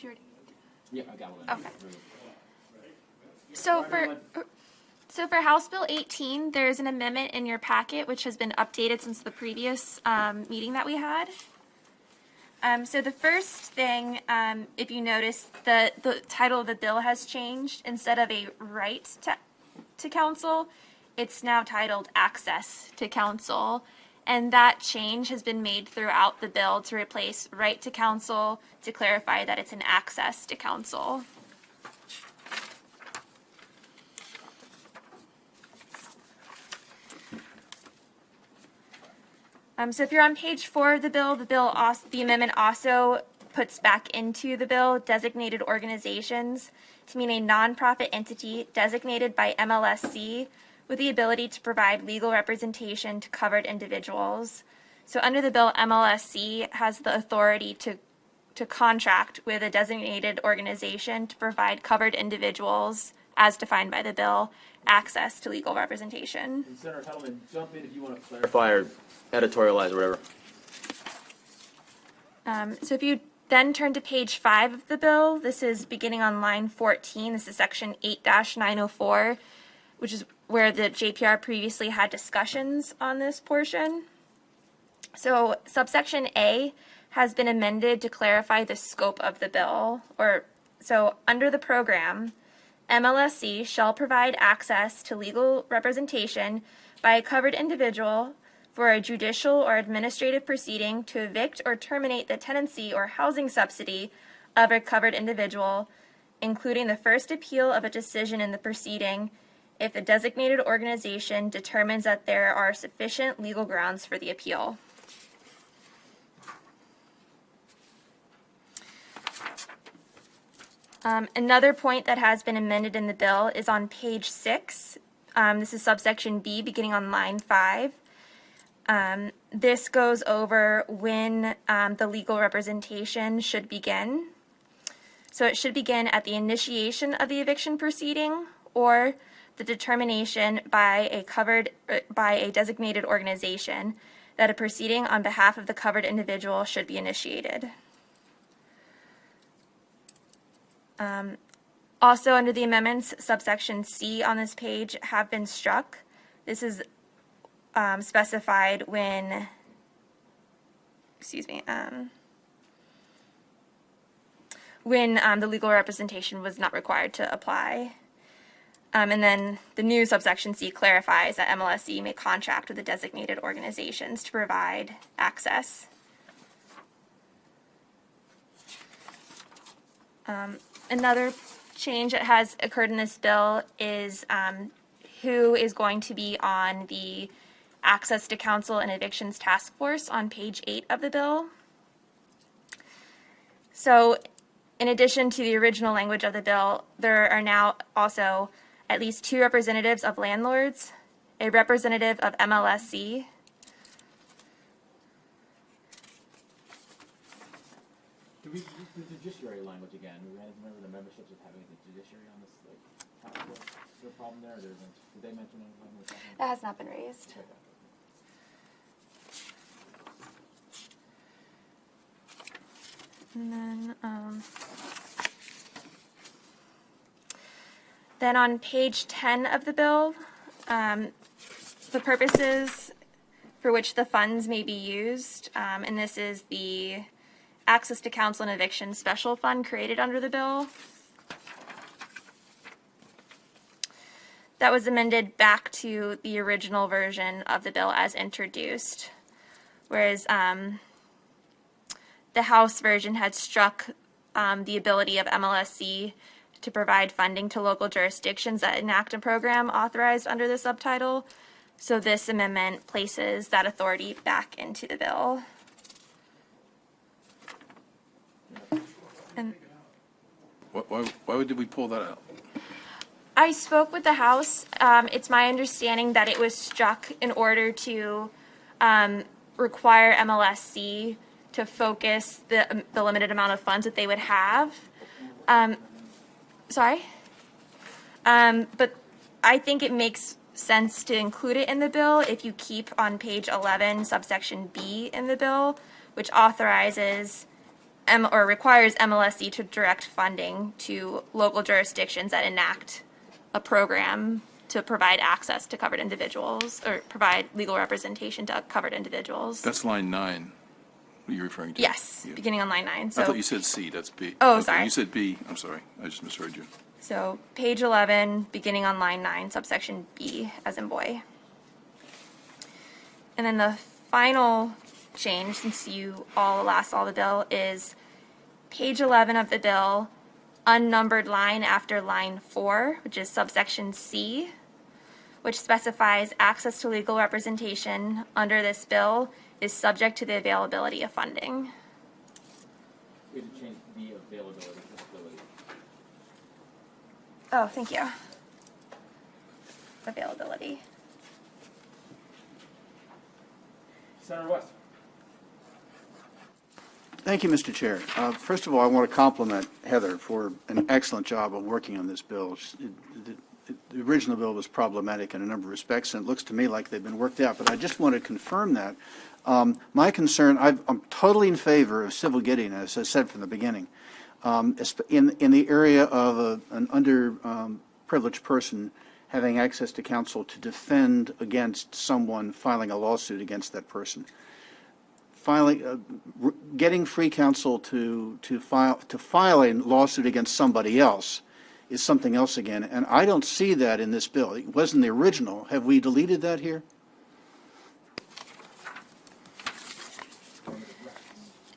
you already? Yeah, I got one. Okay. So for House Bill 18, there's an amendment in your packet which has been updated since the previous meeting that we had. So the first thing, if you notice, the title of the bill has changed. Instead of a right to counsel, it's now titled access to counsel. And that change has been made throughout the bill to replace right to counsel to clarify that it's an access to counsel. So if you're on page 4 of the the amendment also puts back into the bill designated organizations to mean a nonprofit entity designated by MLSC with the ability to provide legal representation to covered individuals. So under the bill, MLSC has the authority to contract with a designated organization to provide covered individuals, as defined by the bill, access to legal representation. And Senator Hettleman, jump in if you want to clarify or editorialize or whatever. So if you then turn to page 5 of the bill, this is beginning on line 14. This is section 8-904, which is where the JPR previously had discussions on this portion. So subsection A has been amended to clarify the scope of the bill. So under the program, MLSC shall provide access to legal representation by a covered individual for a judicial or administrative proceeding to evict or terminate the tenancy or housing subsidy of a covered individual, including the first appeal of a decision in the proceeding, if the designated organization determines that there are sufficient legal grounds for the appeal. Another point that has been amended in the bill is on page 6. This is subsection B, beginning on line 5. This goes over when the legal representation should begin. So it should begin at the initiation of the eviction proceeding or the determination by a designated organization that a proceeding on behalf of the covered individual should be initiated. Also, under the amendments, subsection C on this page have been struck. This is specified when, when the legal representation was not required to apply. And then the new subsection C clarifies that MLSC may contract with the designated organizations to provide access. Another change that has occurred in this bill is who is going to be on the Access to Counsel and Evictions Task Force on page 8 of the bill. So in addition to the original language of the bill, there are now also at least 2 representatives of landlords, a representative of MLSC, The judiciary language again. Remember the memberships of having the judiciary on this? Like, is there a problem there? Did they mention anything? That has not been raised. Okay. And then on page 10 of the bill, the purposes for which the funds may be used, and this is the Access to Counsel and Eviction Special Fund created under the bill. That was amended back to the original version of the bill as introduced, whereas the House version had struck the ability of MLSC to provide funding to local jurisdictions that enact a program authorized under the subtitle. So this amendment places that authority back into the bill. And Why did we pull that out? I spoke with the House. It's my understanding that it was struck in order to require MLSC to focus the limited amount of funds that they would have. But I think it makes sense to include it in the bill if you keep on page 11 subsection B in the bill, which authorizes or requires MLSC to direct funding to local jurisdictions that enact a program to provide access to covered individuals or provide legal representation to covered individuals. That's line 9. What are you referring to? Yes, Yeah. beginning on line 9. So, I thought you said C. That's B. Oh, Okay, sorry. You said B. I'm sorry. I just misheard you. so page 11, beginning on line 9, subsection B, as in boy. And then the final change, since you all last saw the bill, is page 11 of the bill, unnumbered line after line 4, which is subsection C, which specifies access to legal representation under this bill is subject to the availability of funding. We have to change the availability to ability. Oh, thank you. Availability. Senator West. Thank you, Mr. Chair. First of all, I want to compliment Heather for an excellent job of working on this bill. The original bill was problematic in a number of respects, and it looks to me like they've been worked out. But I just want to confirm that. My concern, I'm totally in favor of civil getting, as I said from the beginning, in the area of an underprivileged person having access to counsel to defend against someone filing a lawsuit against that person. Getting free counsel to file a lawsuit against somebody else is something else again, and I don't see that in this bill. It wasn't the original. Have we deleted that here?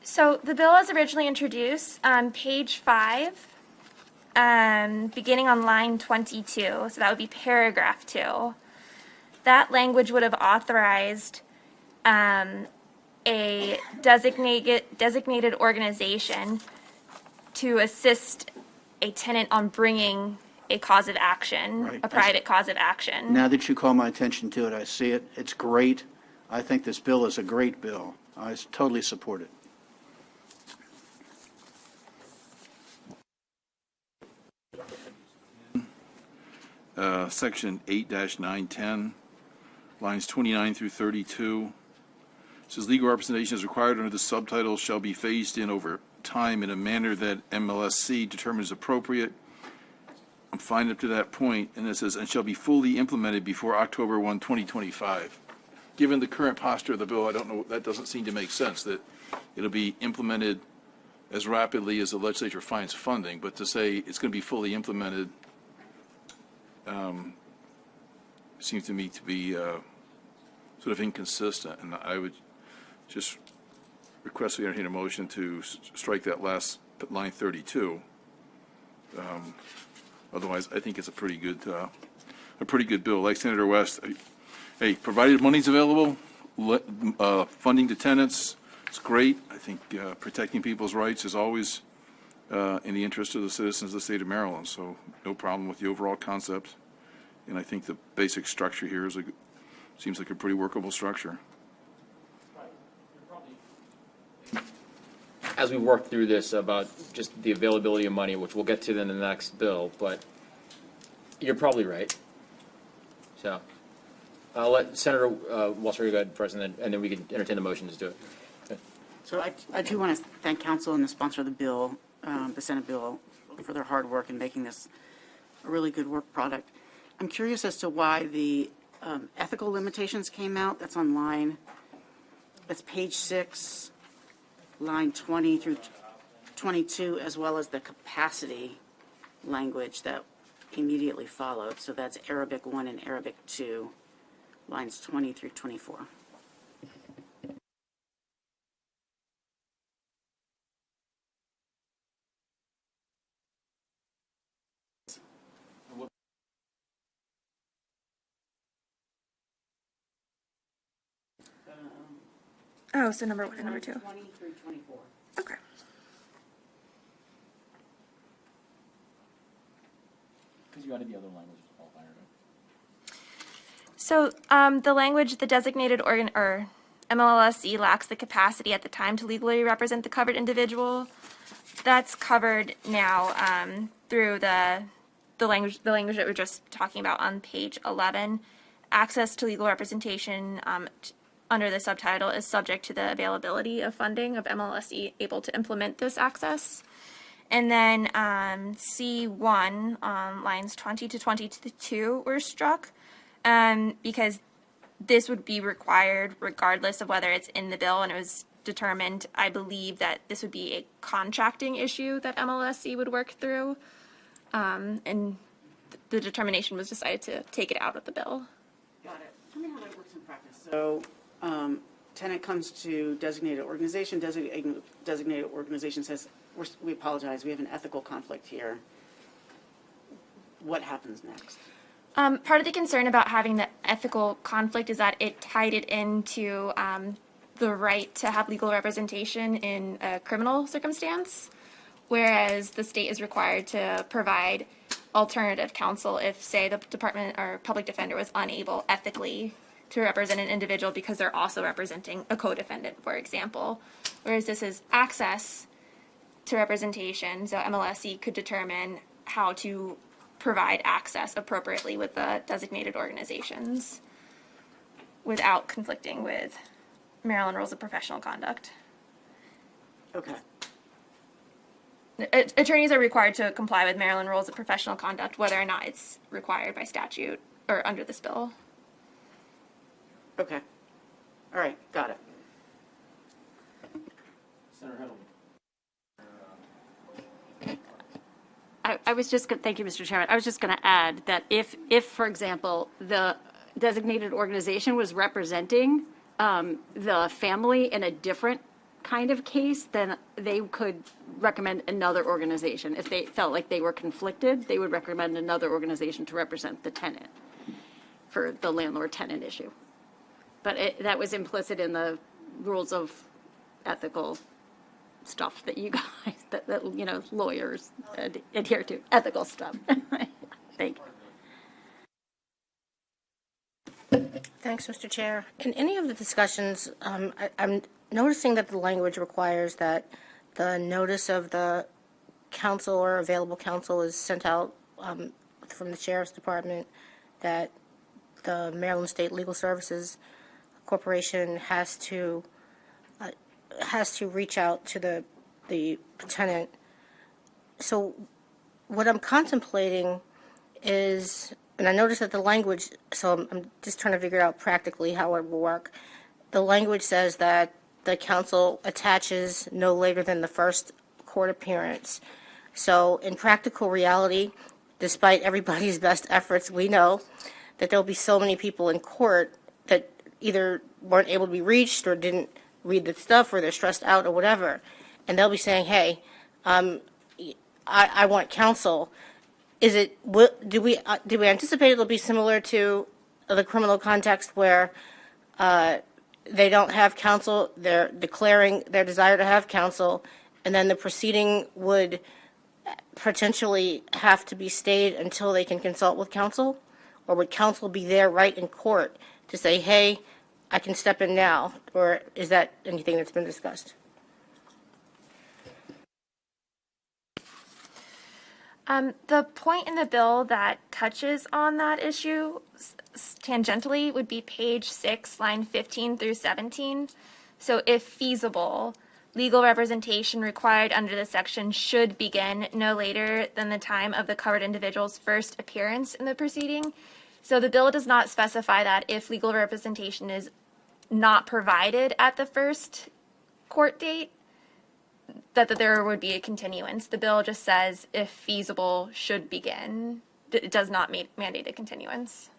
So the bill as originally introduced on page 5, beginning on line 22, so that would be paragraph 2. That language would have authorized a designated organization to assist a tenant on bringing a cause of action, Right. a private cause of action. Now that you call my attention to it, I see it. It's great. I think this bill is a great bill. I totally support it. Section 8-910, lines 29 through 32. Says legal representation is required under the subtitle shall be phased in over time in a manner that MLSC determines appropriate. I'm fine up to that point, and it says, and shall be fully implemented before October 1, 2025. Given the current posture of the bill, I don't know, that doesn't seem to make sense, that it'll be implemented as rapidly as the legislature finds funding, but to say it's going to be fully implemented seems to me to be sort of inconsistent, and I would just request we entertain a motion to strike that last line 32. Otherwise, I think it's a pretty good bill. Like Senator West, hey, provided money's available, funding to tenants, it's great. I think protecting people's rights is always in the interest of the citizens of the state of Maryland. So no problem with the overall concept, and I think the basic structure here seems like a pretty workable structure. As we work through this about just the availability of money, which we'll get to then in the next bill, but you're probably right. So I'll let Senator Walser go ahead first, and then we can entertain the motion to do it. Okay. So I do want to thank council and the sponsor of the bill, the Senate bill, for their hard work in making this a really good work product. I'm curious as to why the ethical limitations came out. That's page 6. Line 20 through 22, as well as the capacity language that immediately followed. So that's Arabic 1 and Arabic 2, lines 20 through 24. Oh, so number 1 and number 2. 20 through 24. Okay. Because you added the other language to qualify, right? So the language, the designated organ or MLSC lacks the capacity at the time to legally represent the covered individual. That's covered now through the language that we're just talking about on page 11. Access to legal representation under the subtitle is subject to the availability of funding of MLSE able to implement this access. And then C1 on lines 20 to 22 were struck because this would be required regardless of whether it's in the bill, and it was determined, I believe, that this would be a contracting issue that MLSE would work through, and the determination was decided to take it out of the bill. Got it. Tell me how that works in practice. So, tenant comes to designated organization, designated organization says, we apologize, we have an ethical conflict here. What happens next? Part of the concern about having the ethical conflict is that it tied it into the right to have legal representation in a criminal circumstance, whereas the state is required to provide alternative counsel if, say, the department or public defender was unable ethically to represent an individual because they're also representing a co-defendant, for example. Whereas this is access to representation, so MLSE could determine how to provide access appropriately with the designated organizations without conflicting with Maryland Rules of Professional Conduct. Okay. Attorneys are required to comply with Maryland Rules of Professional Conduct, whether or not it's required by statute or under this bill. Okay. All right. Got it. Senator Heddle. I was just going to, thank you, Mr. Chairman. I was just going to add that if, for example, the designated organization was representing the family in a different kind of case, then they could recommend another organization. If they felt like they were conflicted, they would recommend another organization to represent the tenant for the landlord-tenant issue. But that was implicit in the rules of ethical stuff that you guys, that you know, lawyers adhere to, ethical stuff. Thank you. Thanks, Mr. Chair. In any of the discussions, I'm noticing that the language requires that the notice of the counsel or available counsel is sent out from the Sheriff's Department, that the Maryland State Legal Services Corporation has to reach out to the tenant. So what I'm contemplating is, and I noticed that the language, so I'm just trying to figure out practically how it will work. The language says that the counsel attaches no later than the first court appearance. So in practical reality, despite everybody's best efforts, we know that there'll be so many people in court that either weren't able to be reached or didn't read the stuff, or they're stressed out or whatever, and they'll be saying, hey, I want counsel. Is it, do we anticipate it'll be similar to the criminal context where they don't have counsel, they're declaring their desire to have counsel, and then the proceeding would potentially have to be stayed until they can consult with counsel? Or would counsel be there right in court to say, hey, I can step in now? Or is that anything that's been discussed? The point in the bill that touches on that issue tangentially would be page 6, line 15 through 17. So if feasible, legal representation required under this section should begin no later than the time of the covered individual's first appearance in the proceeding. So the bill does not specify that if legal representation is not provided at the first court date, that there would be a continuance. The bill just says if feasible should begin. It does not mandate a continuance.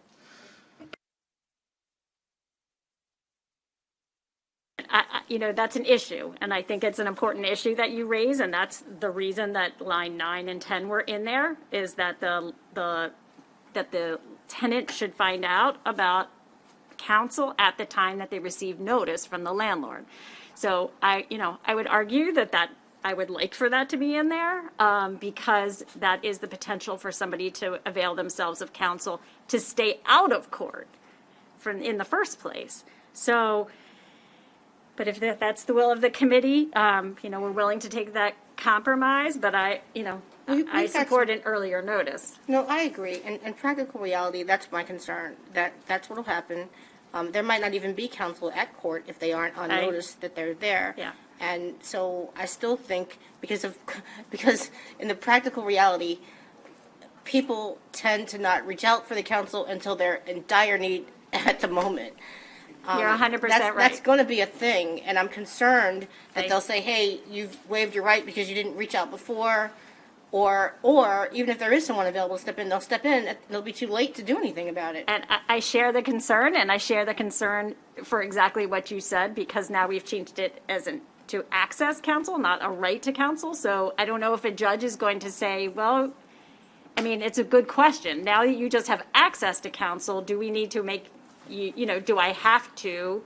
You know, that's an issue, and I think it's an important issue that you raise, and that's the reason that line 9 and 10 were in there, is that the tenant should find out about counsel at the time that they receive notice from the landlord. So I would argue that I would like for that to be in there, because that is the potential for somebody to avail themselves of counsel to stay out of court in the first place. So, but if that's the will of the committee, we're willing to take that compromise, but I support an earlier notice. No, I agree. And practical reality, that's my concern. That's what will happen. There might not even be counsel at court if they aren't on notice that they're there. Yeah. And so I still think because in the practical reality, people tend to not reach out for the counsel until they're in dire need at the moment. You're 100% right. That's going to be a thing, and I'm concerned that Right. they'll say, "Hey, you've waived your right because you didn't reach out before," or even if there is someone available to step in, they'll step in. It'll be too late to do anything about it. And I share the concern, and I share the concern for exactly what you said, because now we've changed it as to access counsel, not a right to counsel. So I don't know if a judge is going to say, well, I mean, it's a good question. Now that you just have access to counsel, do we need to make, do I have to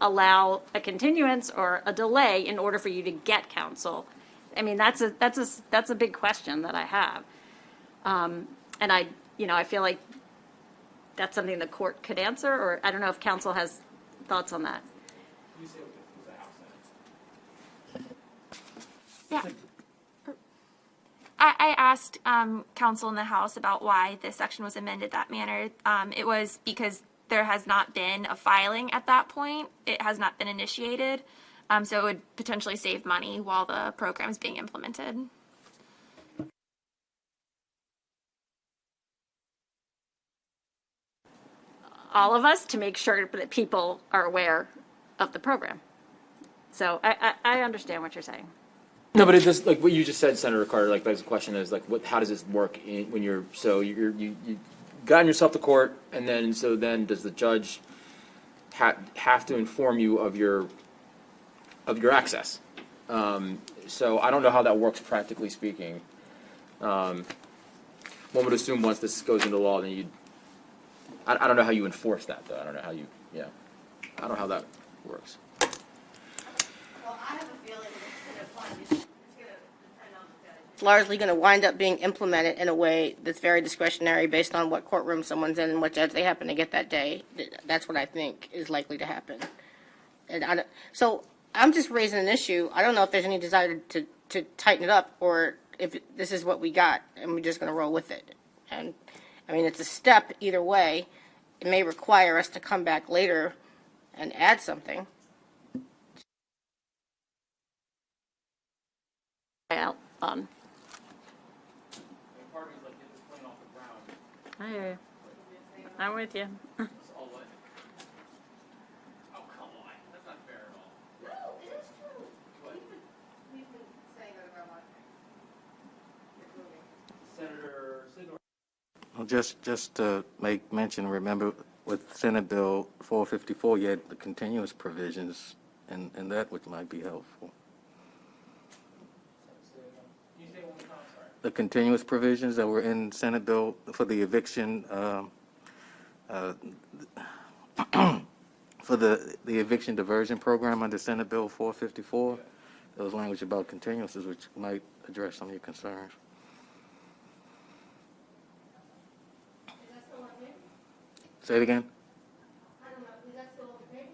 allow a continuance or a delay in order for you to get counsel? I mean, that's a big question that I have. And I feel like that's something the court could answer, or I don't know if counsel has thoughts on that. Yeah. I asked counsel in the House about why this section was amended that manner. It was because there has not been a filing at that point. It has not been initiated. So it would potentially save money while the program is being implemented. All of us, to make sure that people are aware of the program. So I understand what you're saying. No, but it just, like what you just said, Senator Carter, like begs the question is like, how does this work when you gotten yourself to court, and then does the judge have to inform you of your access? So I don't know how that works practically speaking. One would assume once this goes into law, then I don't know how you enforce that though. I don't know how I don't know how that works. Well, I have a feeling it's going to depend on the judge. It's largely going to wind up being implemented in a way that's very discretionary based on what courtroom someone's in and what judge they happen to get that day. That's what I think is likely to happen. And so I'm just raising an issue. I don't know if there's any desire to tighten it up, or if this is what we got and we're just going to roll with it. And I mean, it's a step either way. It may require us to come back later and add something. I hear you. I'm with you. Oh, come on. That's not fair at all. No, it is true. We've been saying that about my Senator Sidnor. Well, just to make mention, remember with Senate Bill 454, you had the continuous provisions, and that which might be helpful. The continuous provisions that were in Senate Bill for the eviction, for the eviction diversion program under Senate Bill 454, there was language about continuances, which might address some of your concerns. Say it again. I don't know. Is that still okay?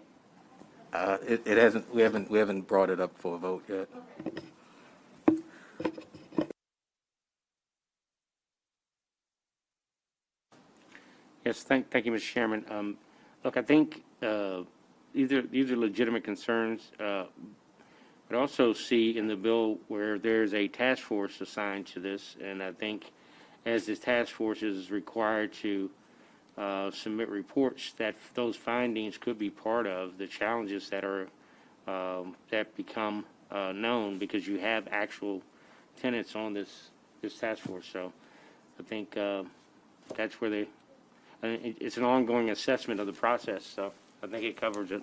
It hasn't. We haven't brought it up for a vote yet. Okay. Yes, thank you, Mr. Chairman. Look, I think these are legitimate concerns, but also see in the bill where there's a task force assigned to this, and I think as this task force is required to submit reports, that those findings could be part of the challenges that are that become known because you have actual tenants on this task force. So I think that's where it's an ongoing assessment of the process. So I think it covers it.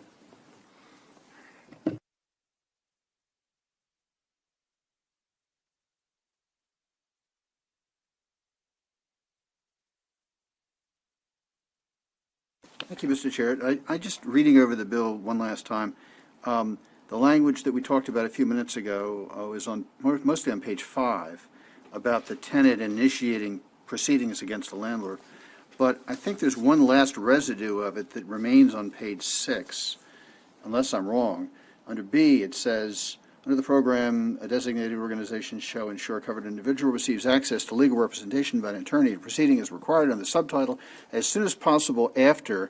Thank you, Mr. Chair. I just reading over the bill one last time. The language that we talked about a few minutes ago is mostly on page 5 about the tenant initiating proceedings against the landlord. But I think there's one last residue of it that remains on page 6, unless I'm wrong. Under B, it says, under the program, a designated organization shall ensure a covered individual receives access to legal representation by an attorney. The proceeding is required on the subtitle as soon as possible after,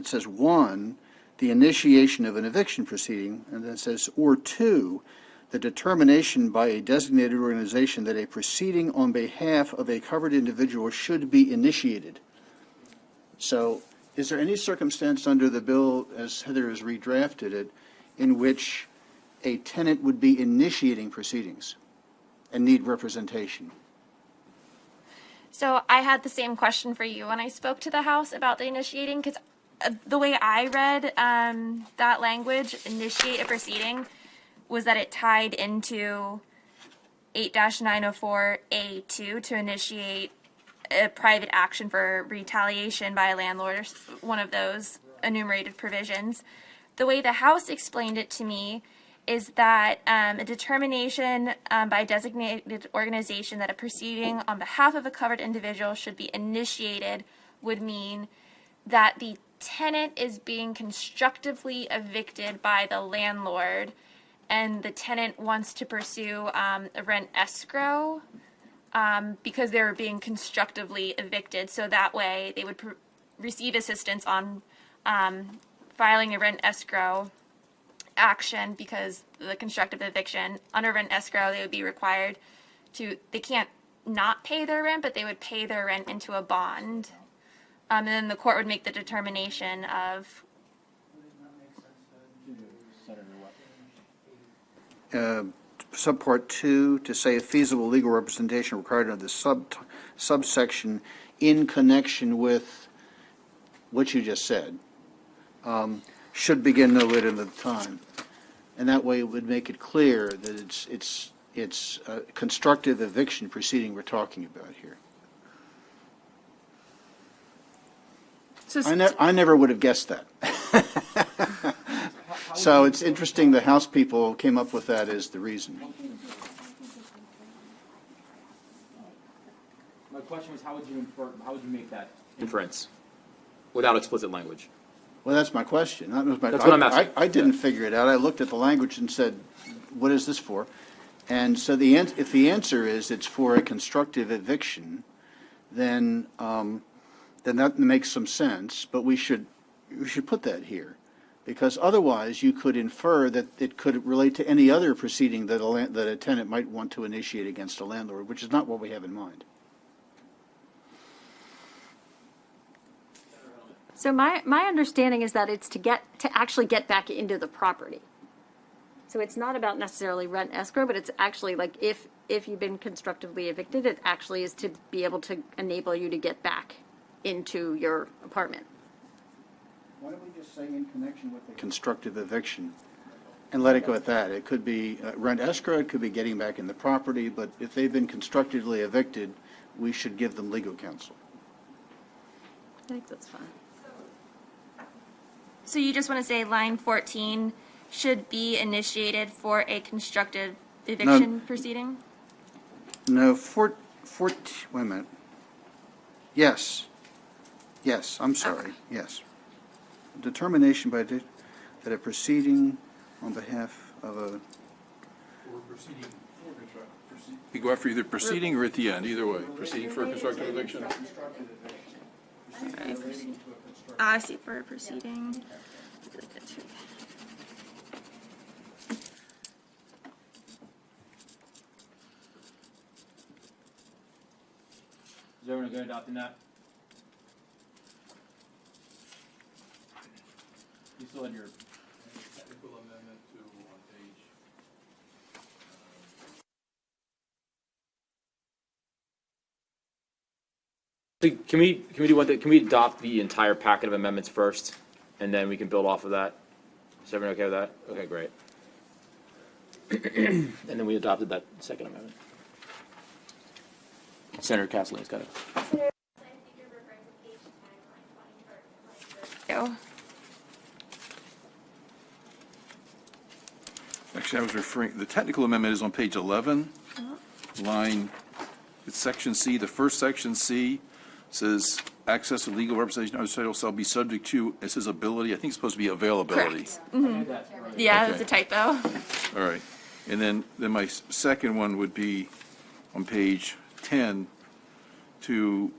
It says, 1, the initiation of an eviction proceeding, and then it says, or 2, the determination by a designated organization that a proceeding on behalf of a covered individual should be initiated. So is there any circumstance under the bill, as Heather has redrafted it, in which a tenant would be initiating proceedings and need representation? So I had the same question for you when I spoke to the House about the initiating, because the way I read that language, initiate a proceeding, was that it tied into 8-904A2 to initiate a private action for retaliation by a landlord, or one of those enumerated provisions. The way the House explained it to me is that a determination by a designated organization that a proceeding on behalf of a covered individual should be initiated would mean that the tenant is being constructively evicted by the landlord, and the tenant wants to pursue a rent escrow because they're being constructively evicted. So that way they would receive assistance on filing a rent escrow action, because the constructive eviction under rent escrow, they would be required to, they can't not pay their rent, but they would pay their rent into a bond. And then the court would make the determination of Subpart 2, to say a feasible legal representation required under the subsection in connection with what you just said, should begin no later than the time. And that way it would make it clear that it's a constructive eviction proceeding we're talking about here. so I never would have guessed that. So it's interesting the House people came up with that as the reason. My question was, how would you make that inference without explicit language? Well, that's my question. That was my, That's what I'm asking. I didn't figure it out. I looked at the language and said, what is this for? And so if the answer is it's for a constructive eviction, then that makes some sense, but we should put that here. Because otherwise, you could infer that it could relate to any other proceeding that a tenant might want to initiate against a landlord, which is not what we have in mind. So my understanding is that it's to actually get back into the property. So it's not about necessarily rent escrow, but it's actually like if you've been constructively evicted, it actually is to be able to enable you to get back into your apartment. Why don't we just say in connection with the constructive eviction and let it go at that? It could be rent escrow, it could be getting back in the property, but if they've been constructively evicted, we should give them legal counsel. I think that's fine. So you just want to say line 14 should be initiated for a constructive eviction proceeding? No, wait a minute. Yes, I'm sorry, Okay. yes. Determination by that a proceeding on behalf of a... You go after either proceeding or at the end, either way. Proceeding for a constructive eviction. I see, for a proceeding. Is everyone good adopting that? You still had your Technical amendment to on page. Can we do one thing? Can we adopt the entire packet of amendments first, and then we can build off of that? Is everyone okay with that? Okay, great. And then we adopted that second amendment. Senator Castellan's got it. Go. Actually, I was referring, the technical amendment is on page 11, line, it's section C. The first section C says access to legal representation under title shall be subject to, it says ability, I think it's supposed to be availability. Correct. Yeah, Okay. that's a typo. All right. And then my second one would be on page 10 to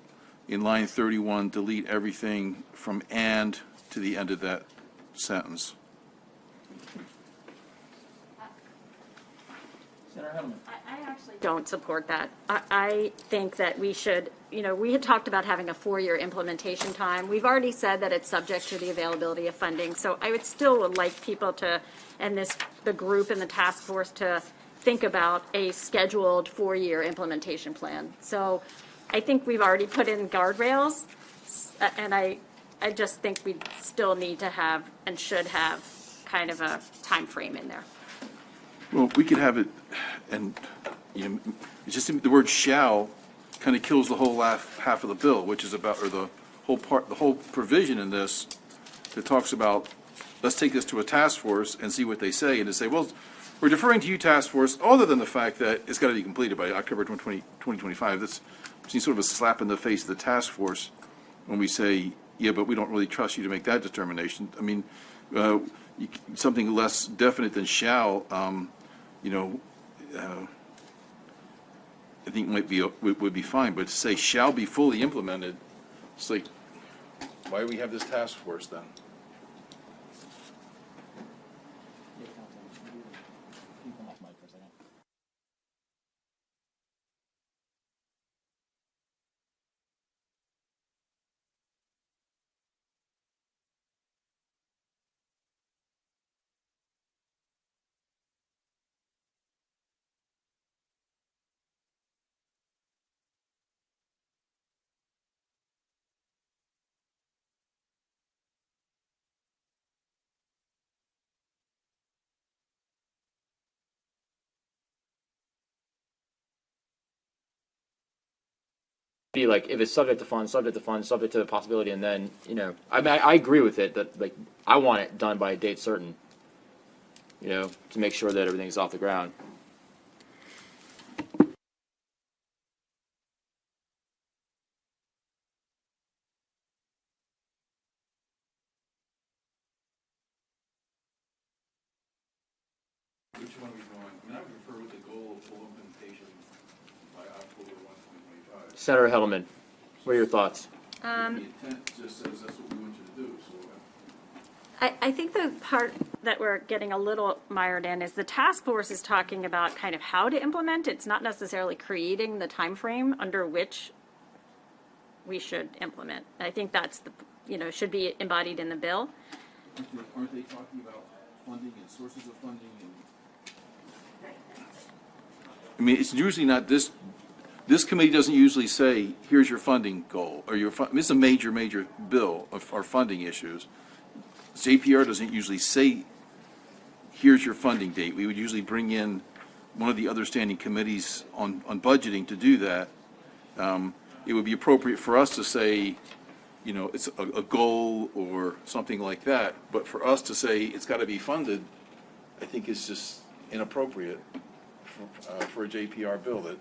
in line 31, delete everything from "and" to the end of that sentence. Senator Hettleman. I actually don't support that. I think that we should, we had talked about having a 4-year implementation time. We've already said that it's subject to the availability of funding. So I would still like people to, and the group and the task force to think about a scheduled 4-year implementation plan. So I think we've already put in guardrails, and I just think we still need to have and should have kind of a time frame in there. Well, we could have it, and, it's just the word "shall" kind of kills the whole half of the bill, which is about, or the whole provision in this that talks about, let's take this to a task force and see what they say, and to say, well, we're deferring to you, task force, other than the fact that it's got to be completed by October 2025. That seems sort of a slap in the face of the task force when we say, yeah, but we don't really trust you to make that determination. I mean, something less definite than "shall," I think would be fine, but to say "shall be fully implemented," it's like, why do we have this task force then? Be like, if it's subject to funds, subject to the possibility, and then, I mean, I agree with it that, like, I want it done by a date certain, to make sure that everything's off the ground. Which one are we going? I mean, I would prefer with the goal of full implementation by October 1, 2025. Senator Hettleman, what are your thoughts? The intent just says that's what we want you to do, so. I think the part that we're getting a little mired in is the task force is talking about kind of how to implement. It's not necessarily creating the time frame under which we should implement. I think that's should be embodied in the bill. Aren't they talking about funding and sources of funding? I mean, it's usually not this committee doesn't usually say, here's your funding goal, or this is a major bill of our funding issues. JPR doesn't usually say, here's your funding date. We would usually bring in one of the other standing committees on budgeting to do that. It would be appropriate for us to say, it's a goal or something like that, but for us to say it's got to be funded, I think is just inappropriate for a JPR bill.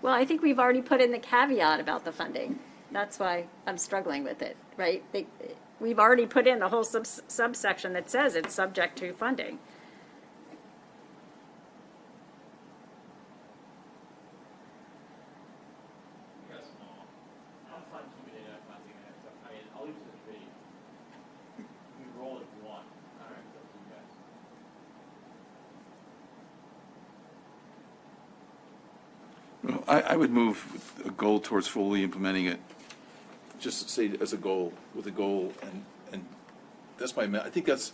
Well, I think we've already put in the caveat about the funding. That's why I'm struggling with it, right? We've already put in the whole subsection that says it's subject to funding. Well, I would move with a goal towards fully implementing it, just say as a goal, with a goal, and that's I think that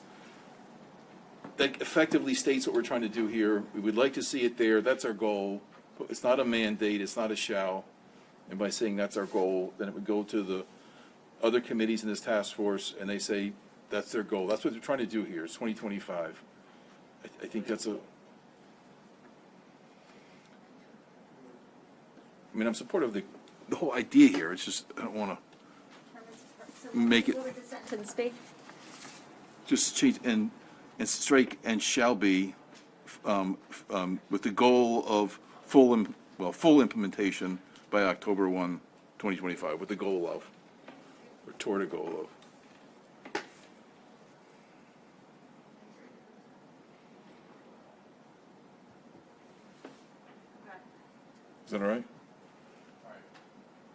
effectively states what we're trying to do here. We would like to see it there, that's our goal. It's not a mandate, it's not a shall, and by saying that's our goal, then it would go to the other committees in this task force, and they say that's their goal. That's what they're trying to do here, it's 2025. I think that's I mean, I'm supportive of the whole idea here. It's just, I don't want to make it. What would the sentence be? Just change and strike "and shall be" with the goal of full implementation by October 1, 2025, with the goal of, or toward a goal of. Is that all right?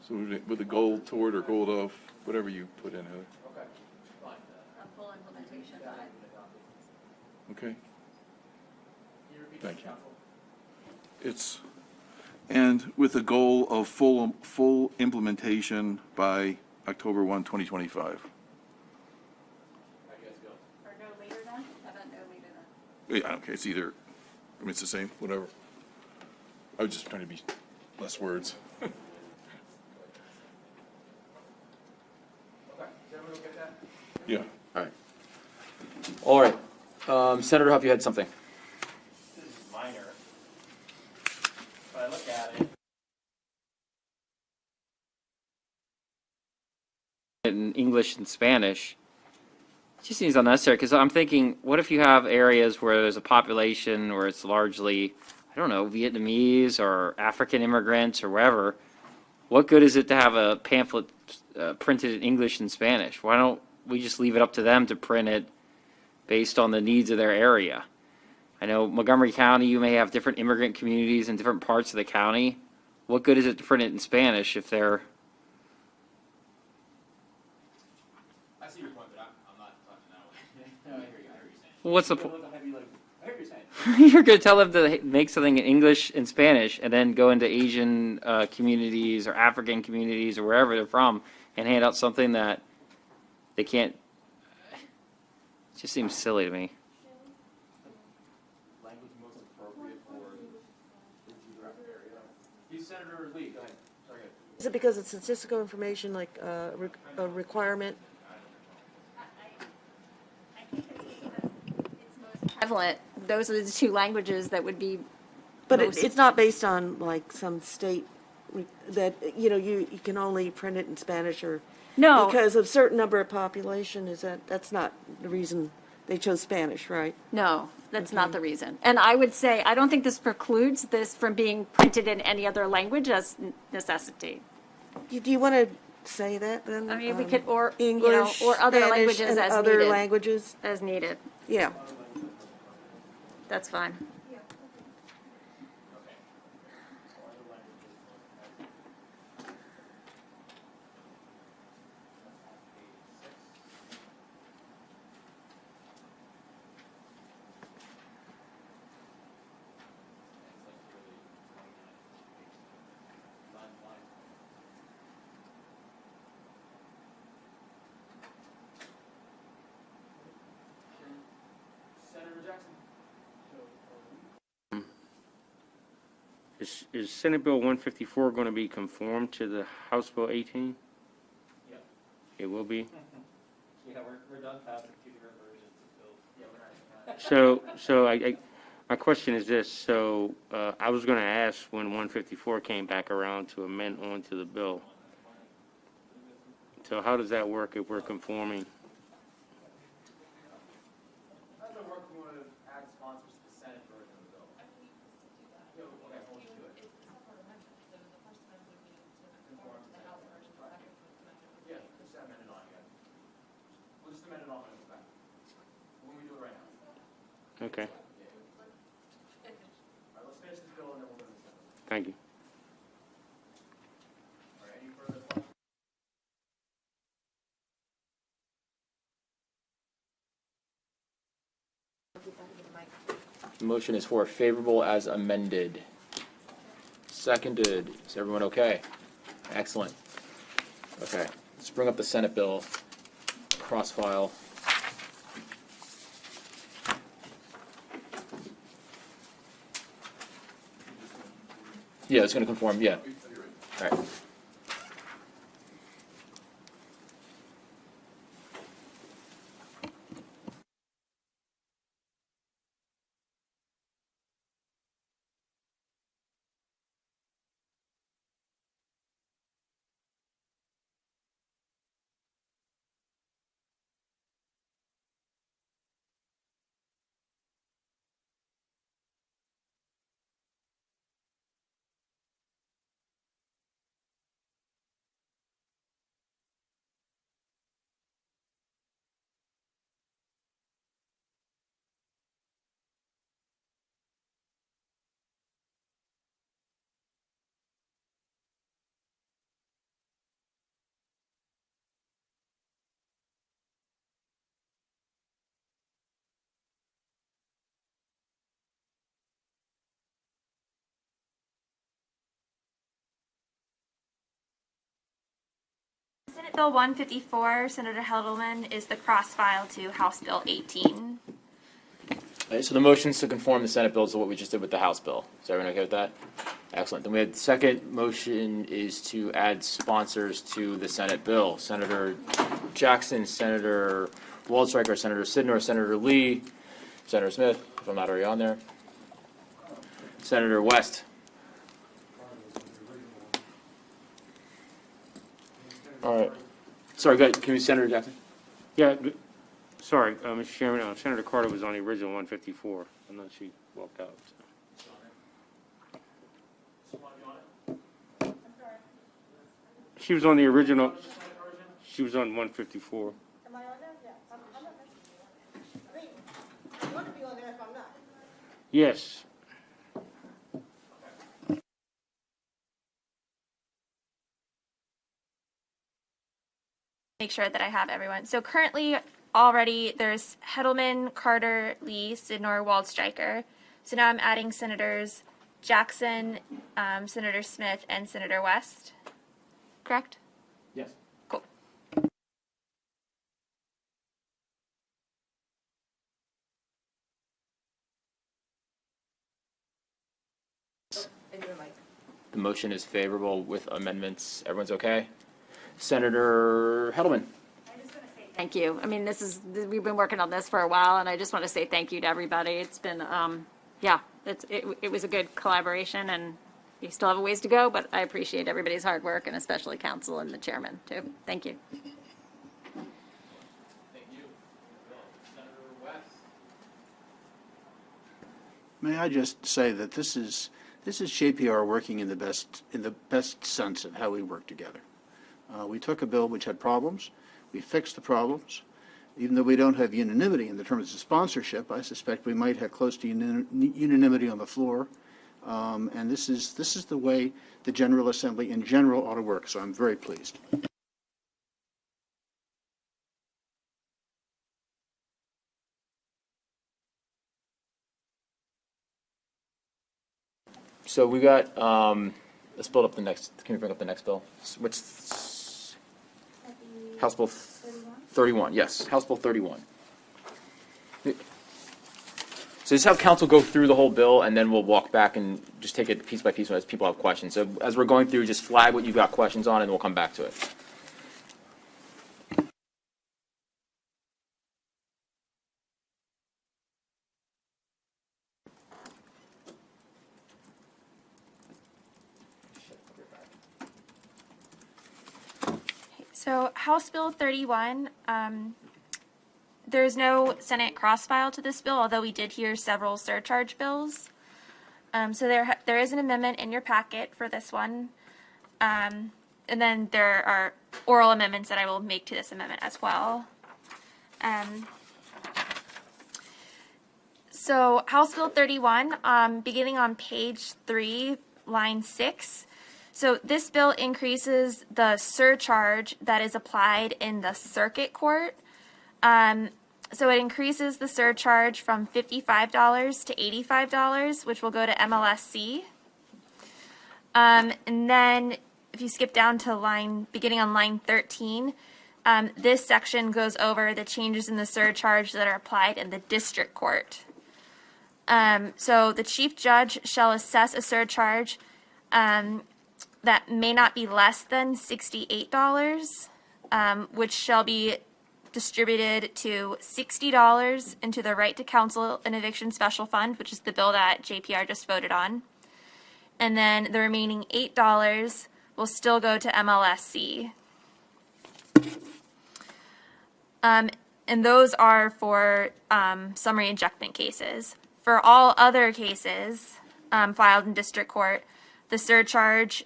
So with a goal toward or goal of, whatever you put in, Heather. Okay, fine. Full implementation. Okay? Thank you. It's, and with a goal of full implementation by October 1, 2025. How do you guys feel? Or no later than? How about no later than? Yeah, okay, it's either, I mean, it's the same, whatever. I was just trying to be less words. Okay, does everyone get that? Yeah. All right. All right. Senator Huff, you had something. This is minor. When I look at it. In English and Spanish, it just seems unnecessary because I'm thinking, what if you have areas where there's a population where it's largely, I don't know, Vietnamese or African immigrants or wherever? What good is it to have a pamphlet printed in English and Spanish? Why don't we just leave it up to them to print it based on the needs of their area? I know Montgomery County, you may have different immigrant communities in different parts of the county. What good is it to print it in Spanish if they're... I see your point, but I'm not talking that way. No, I hear you saying. Well, what's the point? I hear what you're saying. You're going to tell them to make something in English and Spanish and then go into Asian communities or African communities or wherever they're from and hand out something that they can't. It just seems silly to me. Language most appropriate for the geographic area. He's Senator Lee. Go ahead. Sorry, go ahead. Is it because it's statistical information, like a requirement? Prevalent, those are the two languages that would be. But most- it's not based on like some state that, you know, you can only print it in Spanish or. No. Because of a certain number of population, that's not the reason they chose Spanish, right? No, that's not the reason. And I would say, I don't think this precludes this from being printed in any other language as necessity. Do you want to say that then? I mean, we could, or, you know, English, or other Spanish, languages and as other needed. languages? As needed. Yeah. That's fine. Senator Jackson. Is Senate Bill 154 going to be conformed to the House Bill 18? Yeah. It will be? Yeah, we're done passing two different versions of bills. Yeah, we're not. So my question is this, so I was going to ask when 154 came back around to amend onto the bill. So how does that work if we're conforming? How does it work if you want to add sponsors to the Senate version of the bill? Yeah, okay, we'll just do it. Conform to the House version. Yeah, just amend it on again. We'll just amend it on when it comes back. When we do it right now. Okay, All right, let's finish this bill and then we'll go to the Senate. thank you. All right, any further questions? The motion is for favorable as amended. Seconded. Is everyone okay? Excellent. Okay, let's bring up the Senate bill. Cross-file. Yeah, it's going to conform, yeah. All right. Bill 154, Senator Hedelman, is the cross-file to House Bill 18. So the motion's to conform the Senate bill to what we just did with the House bill. Is everyone okay with that? Excellent. Then we have the second motion is to add sponsors to the Senate bill. Senator Jackson, Senator Waldstreicher, Senator Sidnor, Senator Lee, Senator Smith, if I'm not already on there. Senator West. All right. Sorry, go ahead. Can you, Senator Jackson? Yeah, sorry, Mr. Chairman, Senator Carter was on the original 154. I know she walked out. So. She was on the original. She was on 154. Am I on there? Yeah, I'm on there. I want to be on there if I'm not. Yes. Make sure that I have everyone. So currently, already, there's Hedelman, Carter, Lee, Sidnor, Waldstreicher. So now I'm adding Senators Jackson, Senator Smith, and Senator West. Correct? Yes. Cool. The motion is favorable with amendments. Everyone's okay? Senator Hedelman. Thank you. I mean, we've been working on this for a while, and I just want to say thank you to everybody. It's been, yeah, it was a good collaboration, and we still have a ways to go, but I appreciate everybody's hard work, and especially council and the chairman, too. Thank you. Thank you. Senator West. May I just say that this is JPR working in the best sense of how we work together. We took a bill which had problems. We fixed the problems. Even though we don't have unanimity in the terms of sponsorship, I suspect we might have close to unanimity on the floor. And this is the way the General Assembly in general ought to work. So I'm very pleased. So we got, let's build up the next, can we bring up the next bill? Which, House Bill 31, yes, House Bill 31. So just have council go through the whole bill, and then we'll walk back and just take it piece by piece as people have questions. So as we're going through, just flag what you've got questions on, and we'll come back to it. So House Bill 31, there's no Senate cross-file to this bill, although we did hear several surcharge bills. So there is an amendment in your packet for this one. And then there are oral amendments that I will make to this amendment as well. So House Bill 31, beginning on page 3, line 6. So this bill increases the surcharge that is applied in the circuit court. So it increases the surcharge from $55 to $85, which will go to MLSC. And then if you skip down to beginning on line 13, this section goes over the changes in the surcharge that are applied in the district court. So the chief judge shall assess a surcharge that may not be less than $68, which shall be distributed to $60 into the Right to Counsel and Eviction Special Fund, which is the bill that JPR just voted on. And then the remaining $8 will still go to MLSC. And those are for summary ejectment cases. For all other cases filed in district court, the surcharge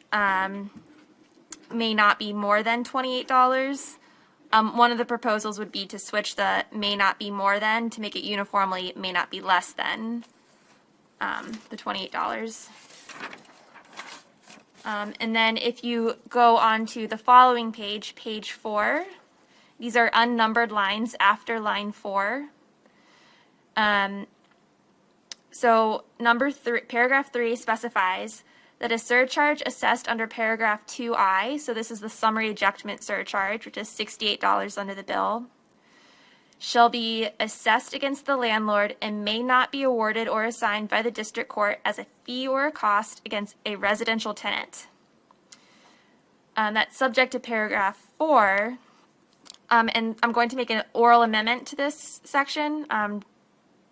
may not be more than $28. One of the proposals would be to switch the may not be more than to make it uniformly may not be less than the $28. And then if you go on to the following page, page 4, these are unnumbered lines after line 4. So paragraph 3 specifies that a surcharge assessed under paragraph 2I, so this is the summary ejectment surcharge, which is $68 under the bill, shall be assessed against the landlord and may not be awarded or assigned by the district court as a fee or a cost against a residential tenant. That's subject to paragraph 4, and I'm going to make an oral amendment to this section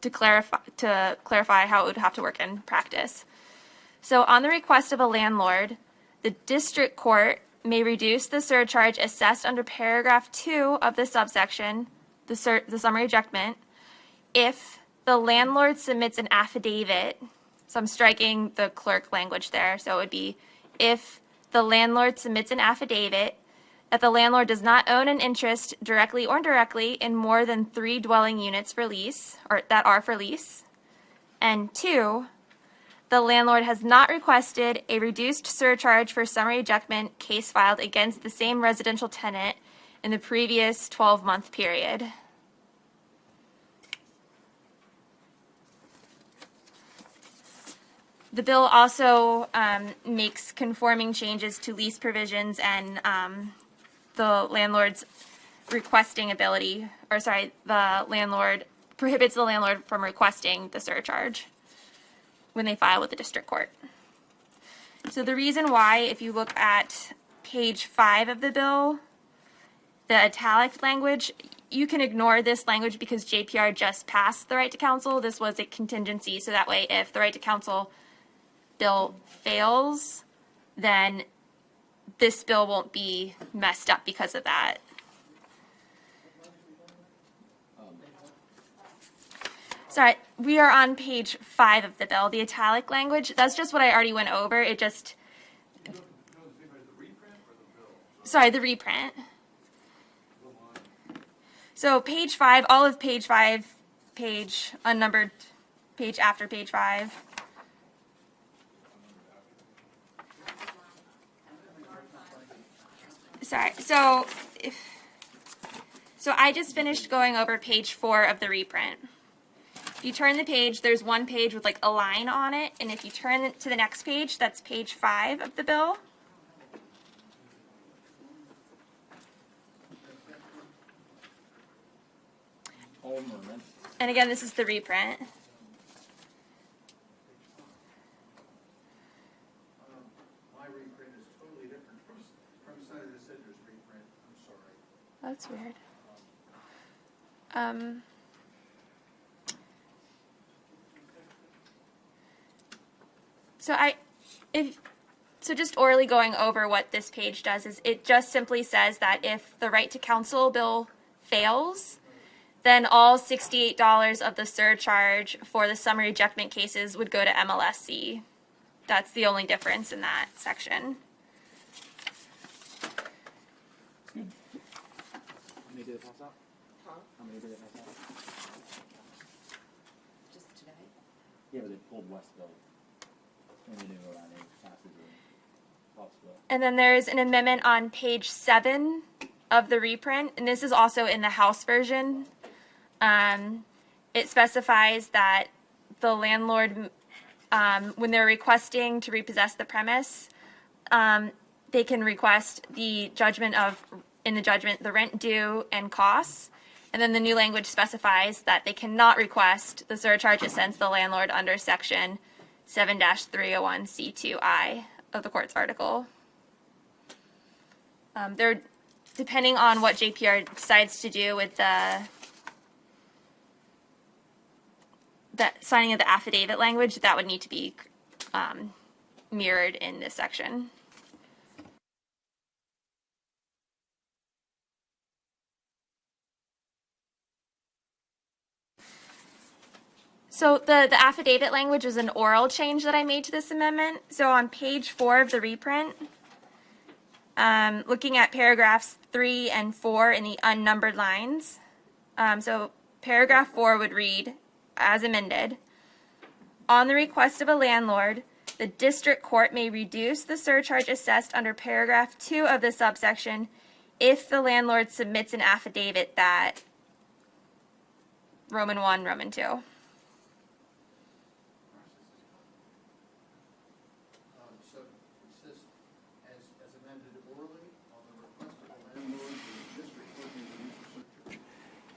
to clarify how it would have to work in practice. So on the request of a landlord, the district court may reduce the surcharge assessed under paragraph 2 of the subsection, the summary ejectment, if the landlord submits an affidavit. So I'm striking the clerk language there. So it would be if the landlord submits an affidavit that the landlord does not own an interest directly or indirectly in more than 3 dwelling units for lease, or that are for lease. And 2, the landlord has not requested a reduced surcharge for summary ejectment case filed against the same residential tenant in the previous 12-month period. The bill also makes conforming changes to lease provisions and the landlord's requesting ability, or sorry, the landlord prohibits the landlord from requesting the surcharge when they file with the district court. So the reason why, if you look at page 5 of the bill, the italic language, you can ignore this language because JPR just passed the right to counsel. This was a contingency, so that way if the right to counsel bill fails, then this bill won't be messed up because of that. Sorry, we are on page 5 of the bill, the italic language. That's just what I already went over. It just... Sorry, the reprint. So page 5, all of page 5, page unnumbered, page after page 5. Sorry, so I just finished going over page 4 of the reprint. If you turn the page, there's one page with like a line on it, and if you turn it to the next page, that's page 5 of the bill. And again, this is the reprint. My reprint is totally different from Senator Sidner's reprint. I'm sorry. That's weird. So just orally going over what this page does is it just simply says that if the right to counsel bill fails, then all $68 of the surcharge for the summary ejectment cases would go to MLSC. That's the only difference in that section. Just today? Yeah, but they pulled Westville. And they didn't vote on any passes or Pottsville. And then there's an amendment on page 7 of the reprint, and this is also in the House version. It specifies that the landlord, when they're requesting to repossess the premise, they can request the judgment of, in the judgment, the rent due and costs. And then the new language specifies that they cannot request the surcharge against the landlord under section 7-301C2I of the court's article. They're depending on what JPR decides to do with the signing of the affidavit language, that would need to be mirrored in this section. So the affidavit language is an oral change that I made to this amendment. So on page 4 of the reprint, looking at paragraphs 3 and 4 in the unnumbered lines. So paragraph 4 would read, as amended, on the request of a landlord, the district court may reduce the surcharge assessed under paragraph 2 of the subsection if the landlord submits an affidavit that Roman 1, Roman 2. So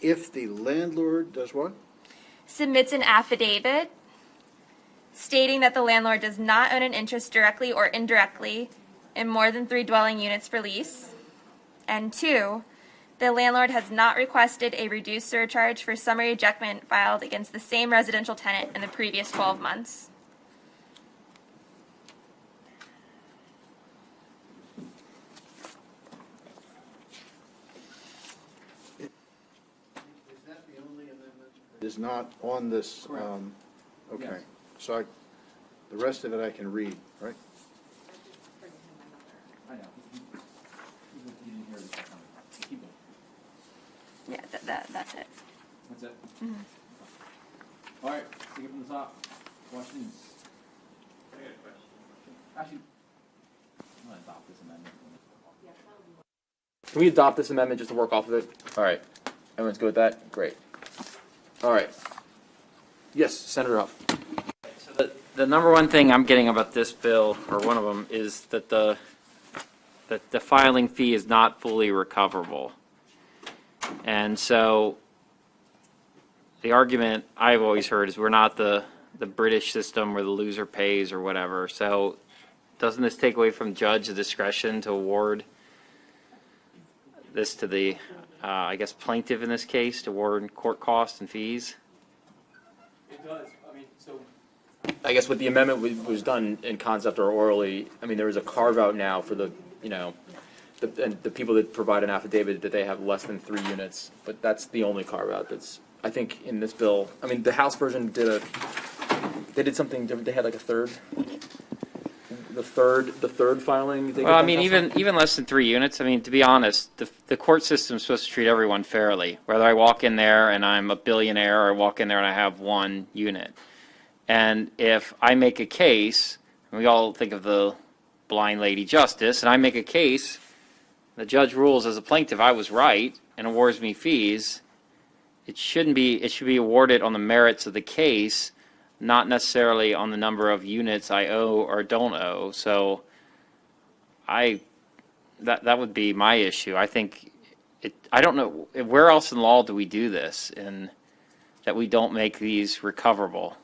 if the landlord does what? Submits an affidavit stating that the landlord does not own an interest directly or indirectly in more than 3 dwelling units for lease. And 2, the landlord has not requested a reduced surcharge for summary ejectment filed against the same residential tenant in the previous 12 months. Is not on this, okay. So the rest of it I can read, right? I know. You didn't hear this. Keep it. Yeah, that's it. That's it? All right, take it from the top. Questions? I got a question. Actually, I'm going to adopt this amendment. Can we adopt this amendment just to work off of it? All right. Everyone's good with that? Great. All right. Yes, Senator Huff. So the number one thing I'm getting about this bill, or one of them, is that the filing fee is not fully recoverable. And so the argument I've always heard is we're not the British system where the loser pays or whatever. So doesn't this take away from judge the discretion to award this to the, I guess, plaintiff in this case, to award court costs and fees? It does. I mean, so I guess what the amendment was done in concept or orally, I mean, there is a carve out now for the, the people that provide an affidavit that they have less than 3 units, but that's the only carve out that's, I think, in this bill. I mean, the House version they did something different. They had like a third. The third filing. Well, I mean, even less than 3 units. I mean, to be honest, the court system is supposed to treat everyone fairly. Whether I walk in there and I'm a billionaire, or I walk in there and I have 1 unit, and if I make a case, and we all think of the blind lady justice, and I make a case, the judge rules as a plaintiff I was right and awards me fees. It shouldn't be. It should be awarded on the merits of the case, not necessarily on the number of units I owe or don't owe. So that would be my issue. I think I don't know, where else in law do we do this, and that we don't make these recoverable?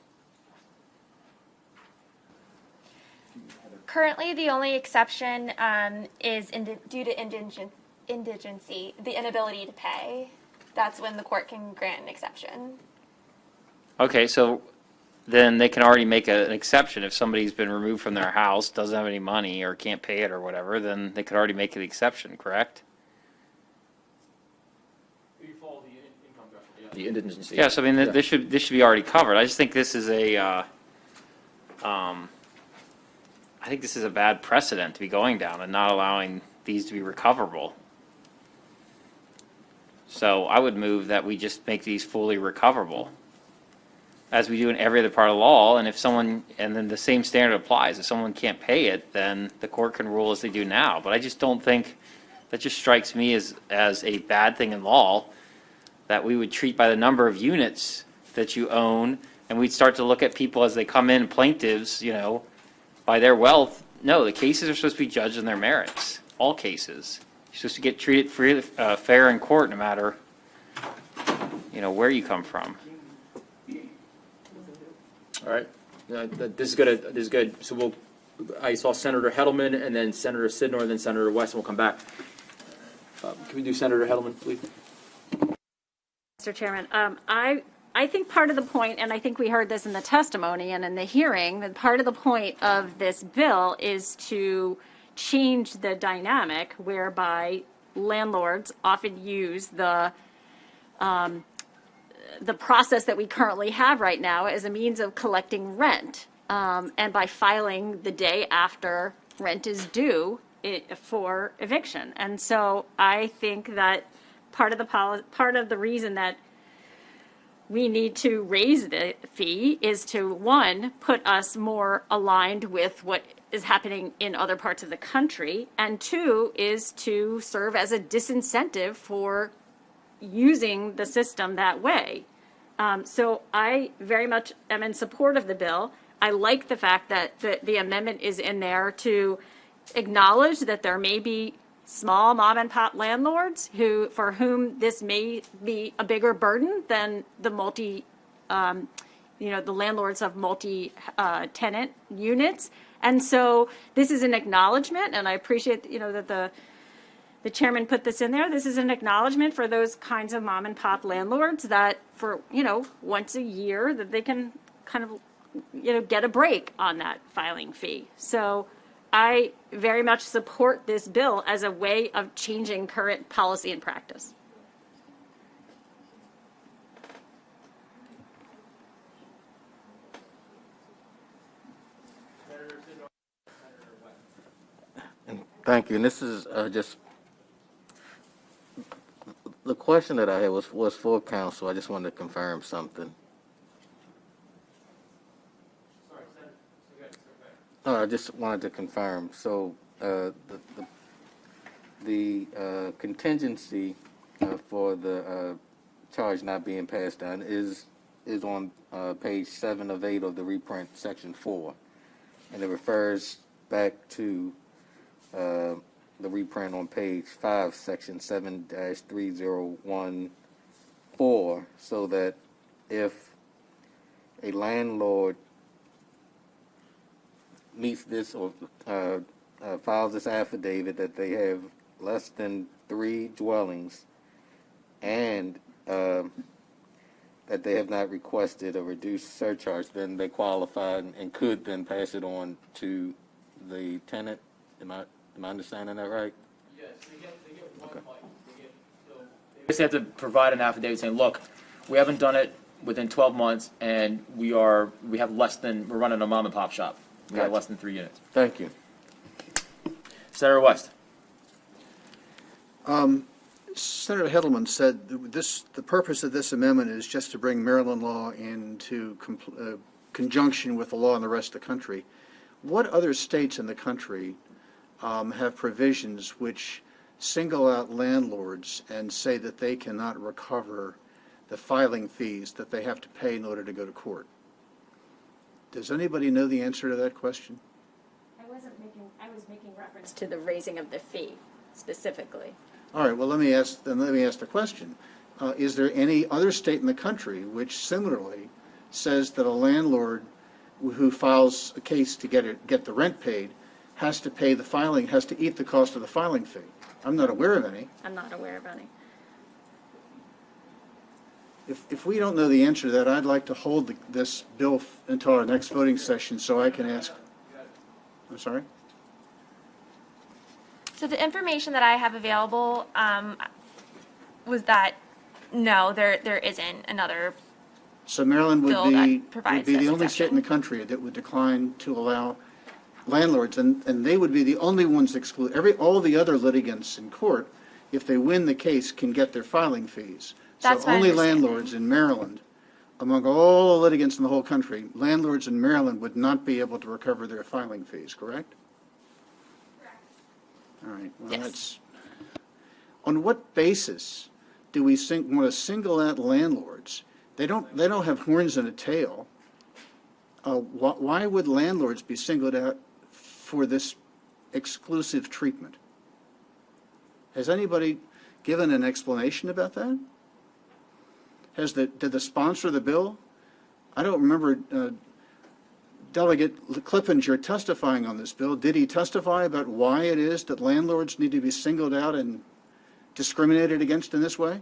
Currently, the only exception is due to indigency, the inability to pay. That's when the court can grant an exception. Okay, so then they can already make an exception. If somebody's been removed from their house, doesn't have any money, or can't pay it or whatever, then they could already make an exception, correct? You follow the income threshold, the indigency. Yes, I mean, this should be already covered. I just think this is I think this is a bad precedent to be going down and not allowing these to be recoverable. So I would move that we just make these fully recoverable, as we do in every other part of the law. And then the same standard applies. If someone can't pay it, then the court can rule as they do now. But I just don't think, that just strikes me as a bad thing in law, that we would treat by the number of units that you own, and we'd start to look at people as they come in, plaintiffs, by their wealth. No, the cases are supposed to be judged on their merits. All cases. You're supposed to get treated fair in court, no matter, where you come from. All right. This is good. This is good. So I saw Senator Hedelman, and then Senator Sidnor, and then Senator West, and we'll come back. Can we do Senator Hedelman, please? Mr. Chairman, I think part of the point, and I think we heard this in the testimony and in the hearing, that part of the point of this bill is to change the dynamic whereby landlords often use the process that we currently have right now as a means of collecting rent, and by filing the day after rent is due for eviction. And so I think that part of the reason that we need to raise the fee is to, one, put us more aligned with what is happening in other parts of the country, and 2, is to serve as a disincentive for using the system that way. So I very much am in support of the bill. I like the fact that the amendment is in there to acknowledge that there may be small mom and pop landlords for whom this may be a bigger burden than the the landlords of multi-tenant units. And so this is an acknowledgement, and I appreciate, that the chairman put this in there. This is an acknowledgement for those kinds of mom and pop landlords that for, once a year that they can kind of, get a break on that filing fee. So I very much support this bill as a way of changing current policy and practice. Thank you. And this is just the question that I had was for council. I just wanted to confirm something. I just wanted to confirm. So the contingency for the charge not being passed down is on page 7 of 8 of the reprint, section 4, and it refers back to the reprint on page 5, section 7-3014, so that if a landlord meets this or files this affidavit that they have less than 3 dwellings and that they have not requested a reduced surcharge, then they qualify and could then pass it on to the tenant. Am I understanding that right? Yes, they get one point. They just have to provide an affidavit saying, look, we haven't done it within 12 months, and we're running a mom and pop shop. We have less than 3 units. Thank you. Senator West. Senator Hedelman said the purpose of this amendment is just to bring Maryland law into conjunction with the law in the rest of the country. What other states in the country have provisions which single out landlords and say that they cannot recover the filing fees that they have to pay in order to go to court? Does anybody know the answer to that question? I was making reference to the raising of the fee specifically. All right, well, let me ask the question. Is there any other state in the country which similarly says that a landlord who files a case to get the rent paid has to eat the cost of the filing fee? I'm not aware of any. I'm not aware of any. If we don't know the answer to that, I'd like to hold this bill until our next voting session so I can ask. I'm sorry? So the information that I have available was that, no, there isn't another. So Maryland would bill be that provides the this only state in the country that would decline to allow landlords, and they would be the only ones excluded. All the other litigants in court, if they win the case, can get their filing fees. That's so my only understanding. landlords in Maryland, among all the litigants in the whole country, landlords in Maryland would not be able to recover their filing fees, correct? Correct. All right. Well, Yes. On what basis do we want to single out landlords? They don't have horns and a tail. Why would landlords be singled out for this exclusive treatment? Has anybody given an explanation about that? Did the sponsor of the bill? I don't remember Delegate Clippinger testifying on this bill. Did he testify about why it is that landlords need to be singled out and discriminated against in this way?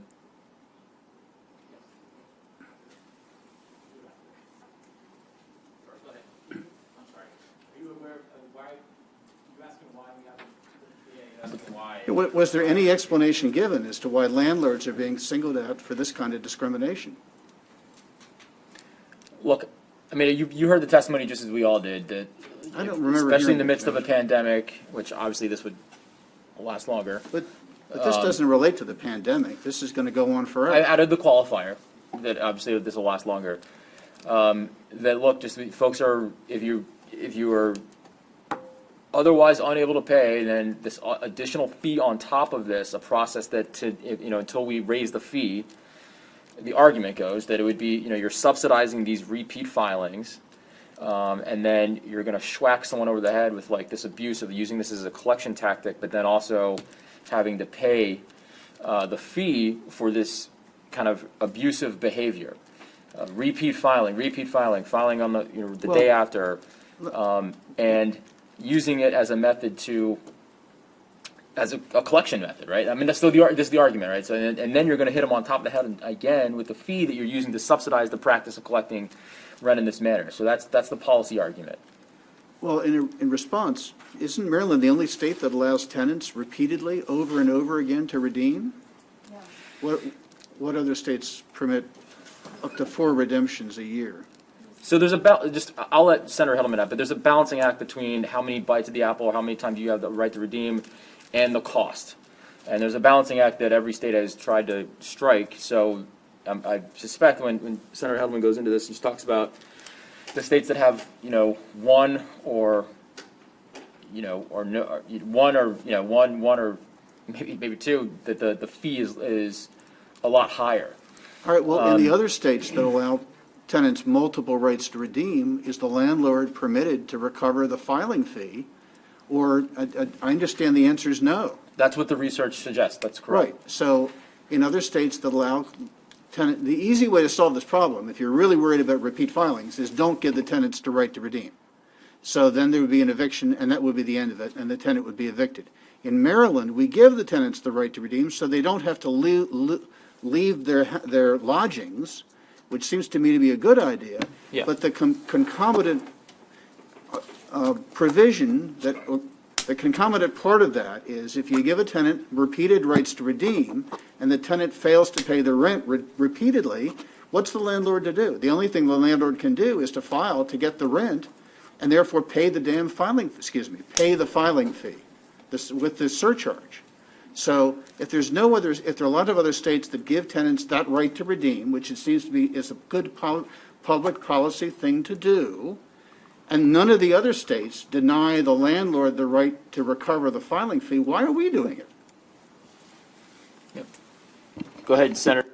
Was there any explanation given as to why landlords are being singled out for this kind of discrimination? Look, I mean, you heard the testimony just as we all did, that I don't remember especially in hearing the it, midst of a Judge. pandemic, which obviously this would last longer. But this doesn't relate to the pandemic. This is going to go on forever. I added the qualifier that obviously this will last longer. That look, just folks are, if you are otherwise unable to pay, then this additional fee on top of this, a process that until we raise the fee, the argument goes that it would be, you're subsidizing these repeat filings, and then you're going to schwack someone over the head with like this abuse of using this as a collection tactic, but then also having to pay the fee for this kind of abusive behavior. Repeat filing, filing on the day after, and using it as a method as a collection method, right? I mean, this is the argument, right? So, and then you're going to hit them on top of the head again with the fee that you're using to subsidize the practice of collecting rent in this manner. So that's the policy argument. Well, in response, isn't Maryland the only state that allows tenants repeatedly, over and over again, to redeem? Yeah. What other states permit up to 4 redemptions a year? So there's I'll let Senator Heddleman up, but there's a balancing act between how many bites of the apple or how many times you have the right to redeem and the cost. And there's a balancing act that every state has tried to strike. So I suspect when Senator Heddleman goes into this, he talks about the states that have, one or maybe two, that the fee is a lot higher. All right, well, in the other states that allow tenants multiple rights to redeem, is the landlord permitted to recover the filing fee? Or I understand the answer is no. That's what the research suggests. That's correct. Right. So in other states that allow the easy way to solve this problem, if you're really worried about repeat filings, is don't give the tenants the right to redeem. So then there would be an eviction, and that would be the end of it, and the tenant would be evicted. In Maryland, we give the tenants the right to redeem so they don't have to leave their lodgings, which seems to me to be a good idea. Yeah. But the concomitant provision, the concomitant part of that is if you give a tenant repeated rights to redeem and the tenant fails to pay the rent repeatedly, what's the landlord to do? The only thing the landlord can do is to file to get the rent and therefore pay the filing fee with the surcharge. So if there are a lot of other states that give tenants that right to redeem, which it seems to be is a good public policy thing to do, and none of the other states deny the landlord the right to recover the filing fee, why are we doing it? Yep. Go ahead, Senator.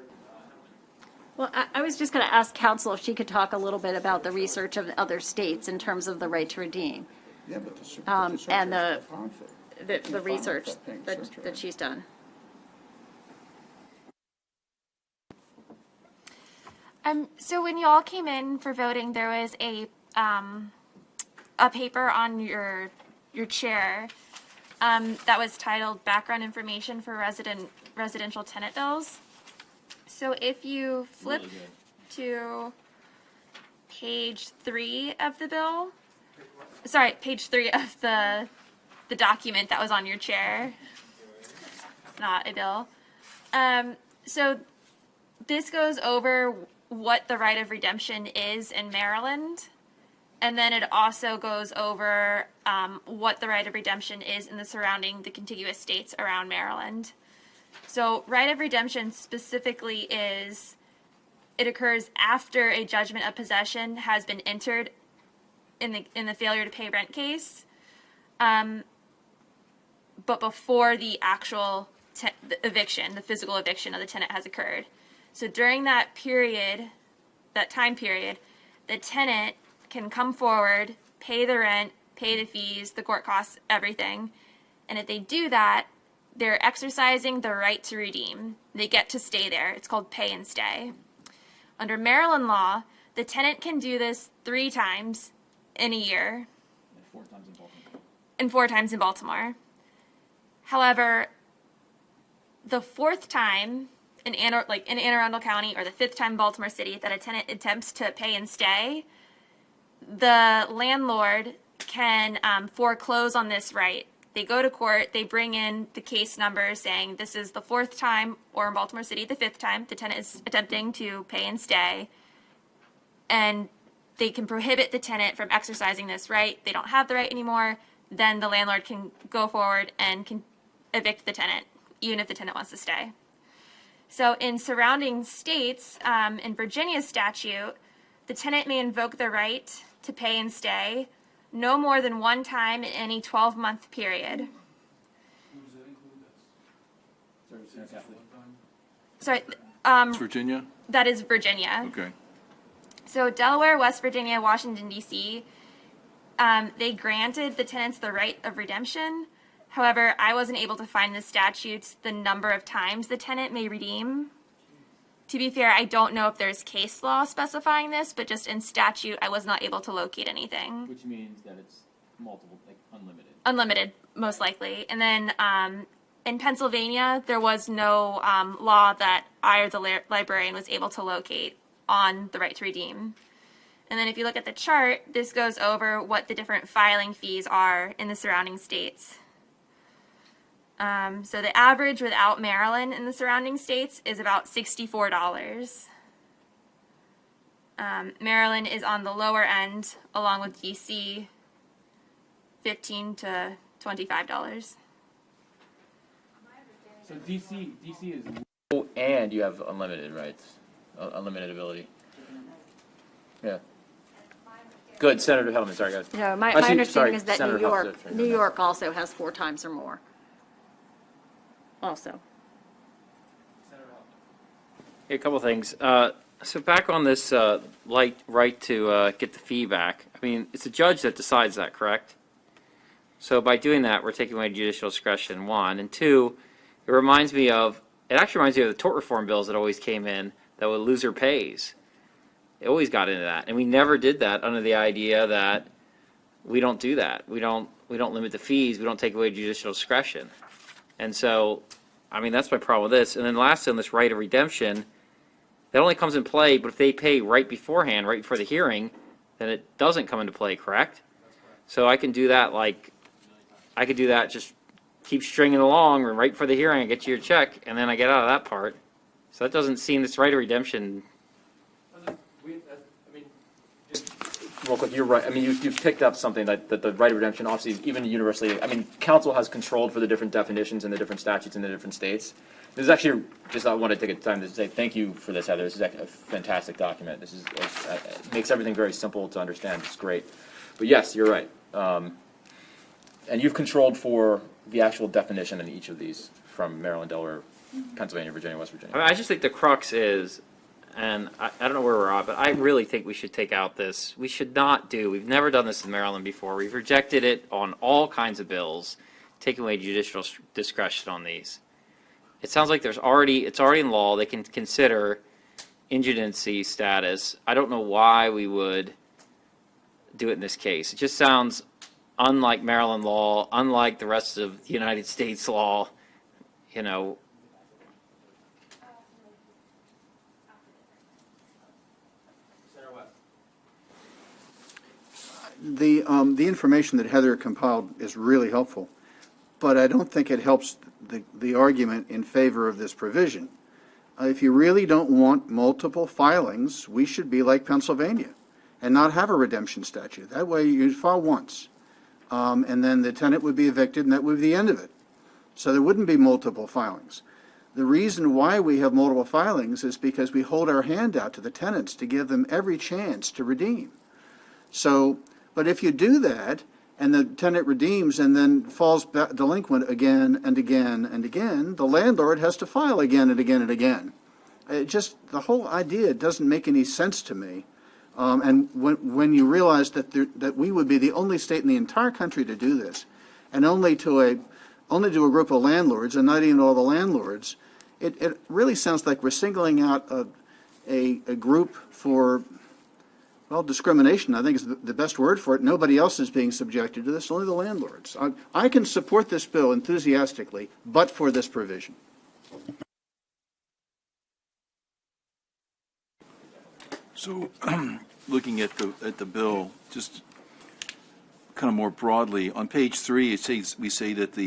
Well, I was just going to ask counsel if she could talk a little bit about the research of other states in terms of the right to redeem. Yeah, but and the research that she's done. So when you all came in for voting, there was a paper on your chair that was titled "Background Information for Residential Tenant Bills." So if you flip to page 3 of the bill, page 3 of the document that was on your chair, not a bill. So this goes over what the right of redemption is in Maryland, and then it also goes over what the right of redemption is in the contiguous states around Maryland. So right of redemption specifically it occurs after a judgment of possession has been entered in the failure to pay rent case, but before the actual eviction, the physical eviction of the tenant has occurred. So during that time period, the tenant can come forward, pay the rent, pay the fees, the court costs, everything. And if they do that, they're exercising the right to redeem. They get to stay there. It's called pay and stay. Under Maryland law, the tenant can do this 3 times in a year. And 4 times in Baltimore. However, the 4th time in Anne Arundel County or the 5th time in Baltimore City that a tenant attempts to pay and stay, the landlord can foreclose on this right. They go to court, they bring in the case numbers saying this is the 4th time, or in Baltimore City, the 5th time the tenant is attempting to pay and stay. And they can prohibit the tenant from exercising this right. They don't have the right anymore. Then the landlord can go forward and can evict the tenant, even if the tenant wants to stay. So in surrounding states, in Virginia's statute, the tenant may invoke the right to pay and stay no more than 1 time in any 12-month period. Sorry, It's Virginia? that is Virginia. Okay. So Delaware, West Virginia, Washington, D.C., they granted the tenants the right of redemption. However, I wasn't able to find the statutes the number of times the tenant may redeem. To be fair, I don't know if there's case law specifying this, but just in statute, I was not able to locate anything. Which means that it's multiple, like unlimited. Unlimited, most likely. And then in Pennsylvania, there was no law that I or the librarian was able to locate on the right to redeem. And then if you look at the chart, this goes over what the different filing fees are in the surrounding states. So the average without Maryland in the surrounding states is about $64. Maryland is on the lower end, along with DC, $15 to $25. So DC is low and you have unlimited rights, unlimited ability. Yeah. Good, Senator Hellman. Sorry, guys. No, my Actually, understanding sorry, is that Senator New Huff's York, turn. New York also has 4 times or more. Also. A couple of things. So back on this right to get the fee back. I mean, it's the judge that decides that, correct? So by doing that, we're taking away judicial discretion, 1. And 2, it actually reminds me of the tort reform bills that always came in that would loser pays. It always got into that. And we never did that under the idea that we don't do that. We don't limit the fees. We don't take away judicial discretion. And so, I mean, that's my problem with this. And then last on this right of redemption, that only comes in play, but if they pay right beforehand, right before the hearing, then it doesn't come into play, correct? So I can do that just keep stringing along, and right before the hearing I get you your check, and then I get out of that part. So that doesn't seem, this right of redemption. Real quick, you're right. I mean, you've picked up something that the right of redemption, obviously, even universally, I mean, council has controlled for the different definitions and the different statutes in the different states. This is actually, I want to take a time to say thank you for this, Heather. This is a fantastic document. This is it makes everything very simple to understand. It's great. But yes, you're right. And you've controlled for the actual definition in each of these from Maryland, Delaware, Pennsylvania, Virginia, West Virginia. I mean, I just think the crux is, and I don't know where we're at, but I really think we should take out this. We should not we've never done this in Maryland before. We've rejected it on all kinds of bills, taking away judicial discretion on these. It sounds like it's already in law. They can consider indigency status. I don't know why we would do it in this case. It just sounds unlike Maryland law, unlike the rest of the United States law, you know. The information that Heather compiled is really helpful, but I don't think it helps the argument in favor of this provision. If you really don't want multiple filings, we should be like Pennsylvania and not have a redemption statute. That way you file once, and then the tenant would be evicted, and that would be the end of it. So there wouldn't be multiple filings. The reason why we have multiple filings is because we hold our hand out to the tenants to give them every chance to redeem. So, but if you do that, and the tenant redeems and then falls delinquent again and again and again, the landlord has to file again and again and again. The whole idea doesn't make any sense to me. And when you realize that we would be the only state in the entire country to do this, and only to a group of landlords, and not even all the landlords, it really sounds like we're singling out a group for, well, discrimination, I think is the best word for it. Nobody else is being subjected to this, only the landlords. I can support this bill enthusiastically, but for this provision. So, looking at the bill, just kind of more broadly, on page 3, we say that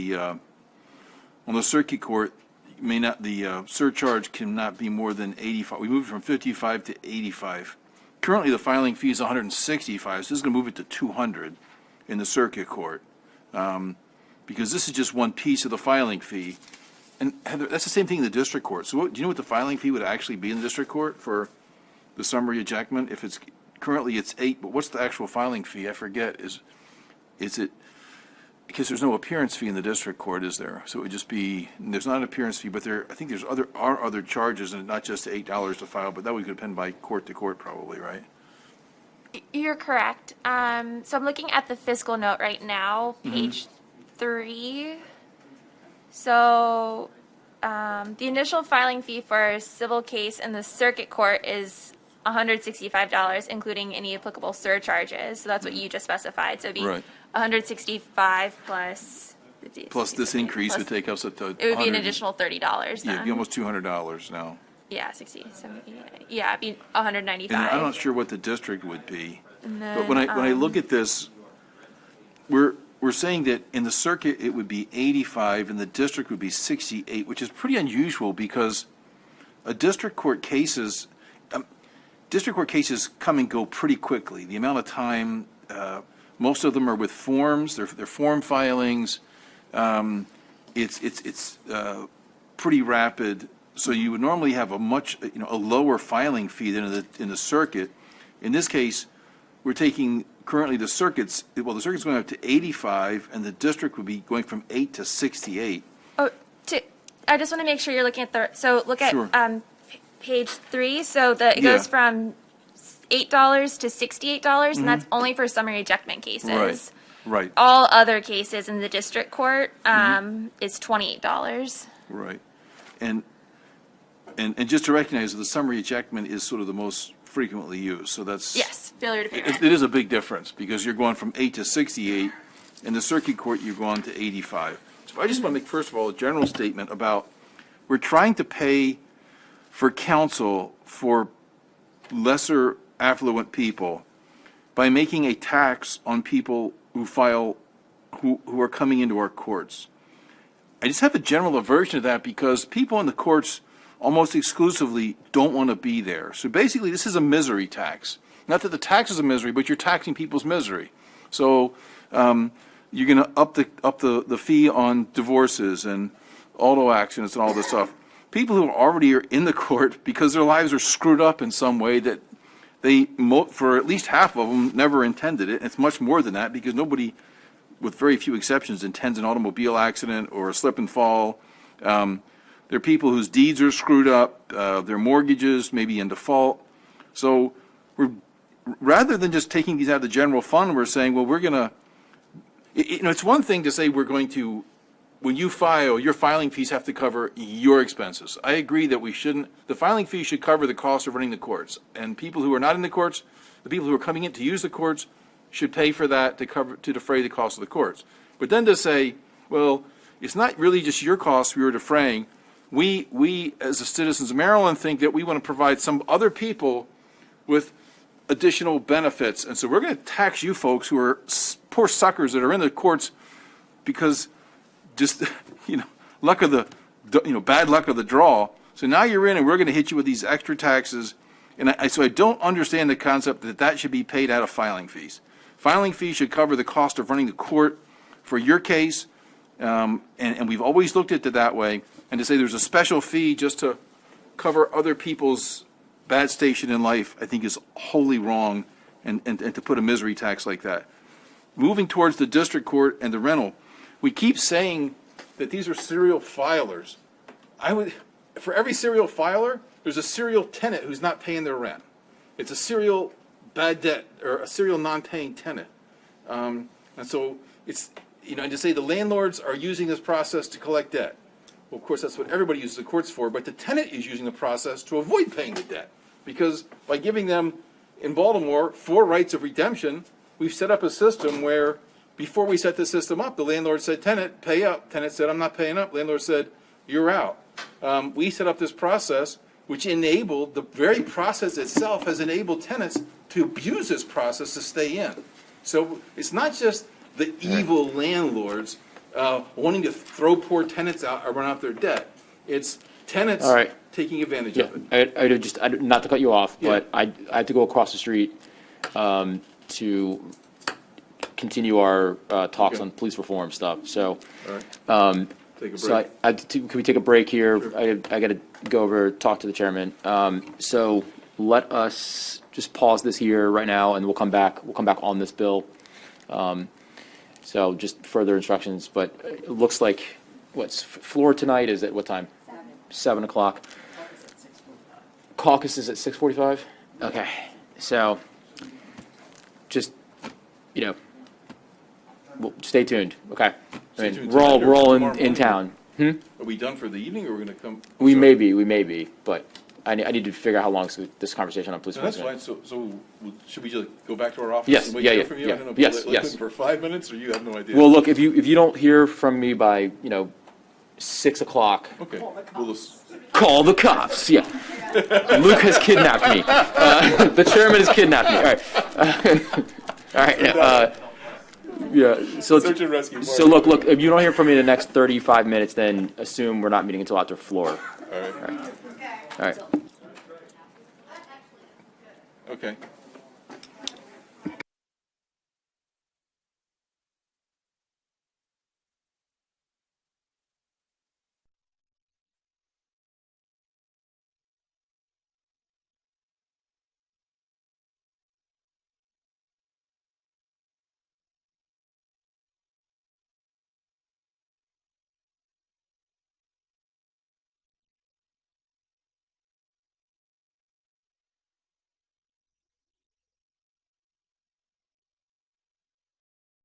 on the circuit court, the surcharge cannot be more than 85. We moved from 55 to 85. Currently, the filing fee is 165, so this is going to move it to 200 in the circuit court, because this is just one piece of the filing fee. And Heather, that's the same thing in the district court. So do you know what the filing fee would actually be in the district court for the summary ejectment? If it's currently it's 8, but what's the actual filing fee? I forget. Is it, because there's no appearance fee in the district court, is there? So it would just be, there's not an appearance fee, but I think there's other charges, and not just $8 to file, but that would depend by court to court probably, right? You're correct. So I'm looking at the fiscal note right now, page 3. So, the initial filing fee for a civil case in the circuit court is $165, including any applicable surcharges. So that's what you just specified. So it'd be Right. 165 plus 50, Plus 60, this 70, increase plus- would take us up to It would be an 100 additional $30 then. Yeah, it'd be almost $200 now. Yeah, 60, 70, yeah, it'd be 195. And I'm not sure what the district would be. And But when I look at this, we're saying that in the circuit, it would be 85, and the district would be 68, which is pretty unusual because district court cases come and go pretty quickly. The amount of time, most of them are with forms, they're form filings. It's pretty rapid. So you would normally have a lower filing fee than in the circuit. In this case, we're taking currently the circuit's going up to 85, and the district would be going from 8 to 68. Oh, I just want to make sure you're looking at look at Sure. Page 3. So it Yeah. goes from $8 to $68, and that's only for summary ejectment cases. Right, All other cases in the district court is $28. right. And just to recognize that the summary ejectment is sort of the most frequently used, so that's. Yes, failure to pay rent. It is a big difference, because you're going from 8 to 68. In the circuit court, you're going to 85. So I just want to make, first of all, a general statement about, we're trying to pay for counsel for lesser affluent people by making a tax on people who are coming into our courts. I just have a general aversion to that because people in the courts almost exclusively don't want to be there. So basically, this is a misery tax. Not that the tax is a misery, but you're taxing people's misery. So you're going to up the fee on divorces and auto accidents and all this stuff. People who already are in the court because their lives are screwed up in some way that they, for at least half of them, never intended it. It's much more than that because nobody, with very few exceptions, intends an automobile accident or a slip and fall. There are people whose deeds are screwed up, their mortgages may be in default. So rather than just taking these out of the general fund, we're saying, well, we're going to, it's one thing to say we're going to, when you file, your filing fees have to cover your expenses. I agree that the filing fee should cover the cost of running the courts. And people who are not in the courts, the people who are coming in to use the courts, should pay for that to defray the cost of the courts. But then to say, well, it's not really just your costs we are defraying. We, as the citizens of Maryland, think that we want to provide some other people with additional benefits. And so we're going to tax you folks who are poor suckers that are in the courts because just, bad luck of the draw. So now you're in and we're going to hit you with these extra taxes. And so I don't understand the concept that should be paid out of filing fees. Filing fees should cover the cost of running the court for your case. And we've always looked at it that way. And to say there's a special fee just to cover other people's bad station in life, I think is wholly wrong, and to put a misery tax like that. Moving towards the district court and the rental, we keep saying that these are serial filers. For every serial filer, there's a serial tenant who's not paying their rent. It's a serial bad debt or a serial non-paying tenant. And so it's, and to say the landlords are using this process to collect debt. Well, of course, that's what everybody uses the courts for, but the tenant is using the process to avoid paying the debt. Because by giving them, in Baltimore, 4 rights of redemption, we've set up a system where, before we set the system up, the landlord said, tenant, pay up. Tenant said, I'm not paying up. Landlord said, you're out. We set up this process, which enabled, the very process itself has enabled tenants to abuse this process to stay in. So it's not just the evil landlords wanting to throw poor tenants out or run out their debt. It's tenants taking advantage of it. I not to cut you off, Yeah. but I had to go across the street to continue our talks on police reform stuff. So, All right. Take a break. can we take a break here? Sure. I got to go over talk to the chairman. So let us just pause this here right now, and we'll come back. We'll come back on this bill. So just further instructions, but it looks like floor tonight is at what time? 7 o'clock. Caucus is at 6:45. Okay, so just well, stay tuned. Okay, Stay tuned we're all tomorrow in town. Are we done for the evening, or we're going to come? We may be, but I need to figure out how long this conversation on police. No, that's fine. So should we just go back to our office? Yes, And wait yeah, to hear yeah, from you? yeah. I don't know, Yes, like, yes. For 5 minutes, or you have no idea? Well, look, if you don't hear from me by 6 o'clock, Okay. We'll just, call the cops. Yeah, Luke has kidnapped me. The chairman has kidnapped me. All right. All right. Yeah. So Search and rescue So party. look. If you don't hear from me in the next 35 minutes, then assume we're not meeting until after floor. all right. All right. Okay.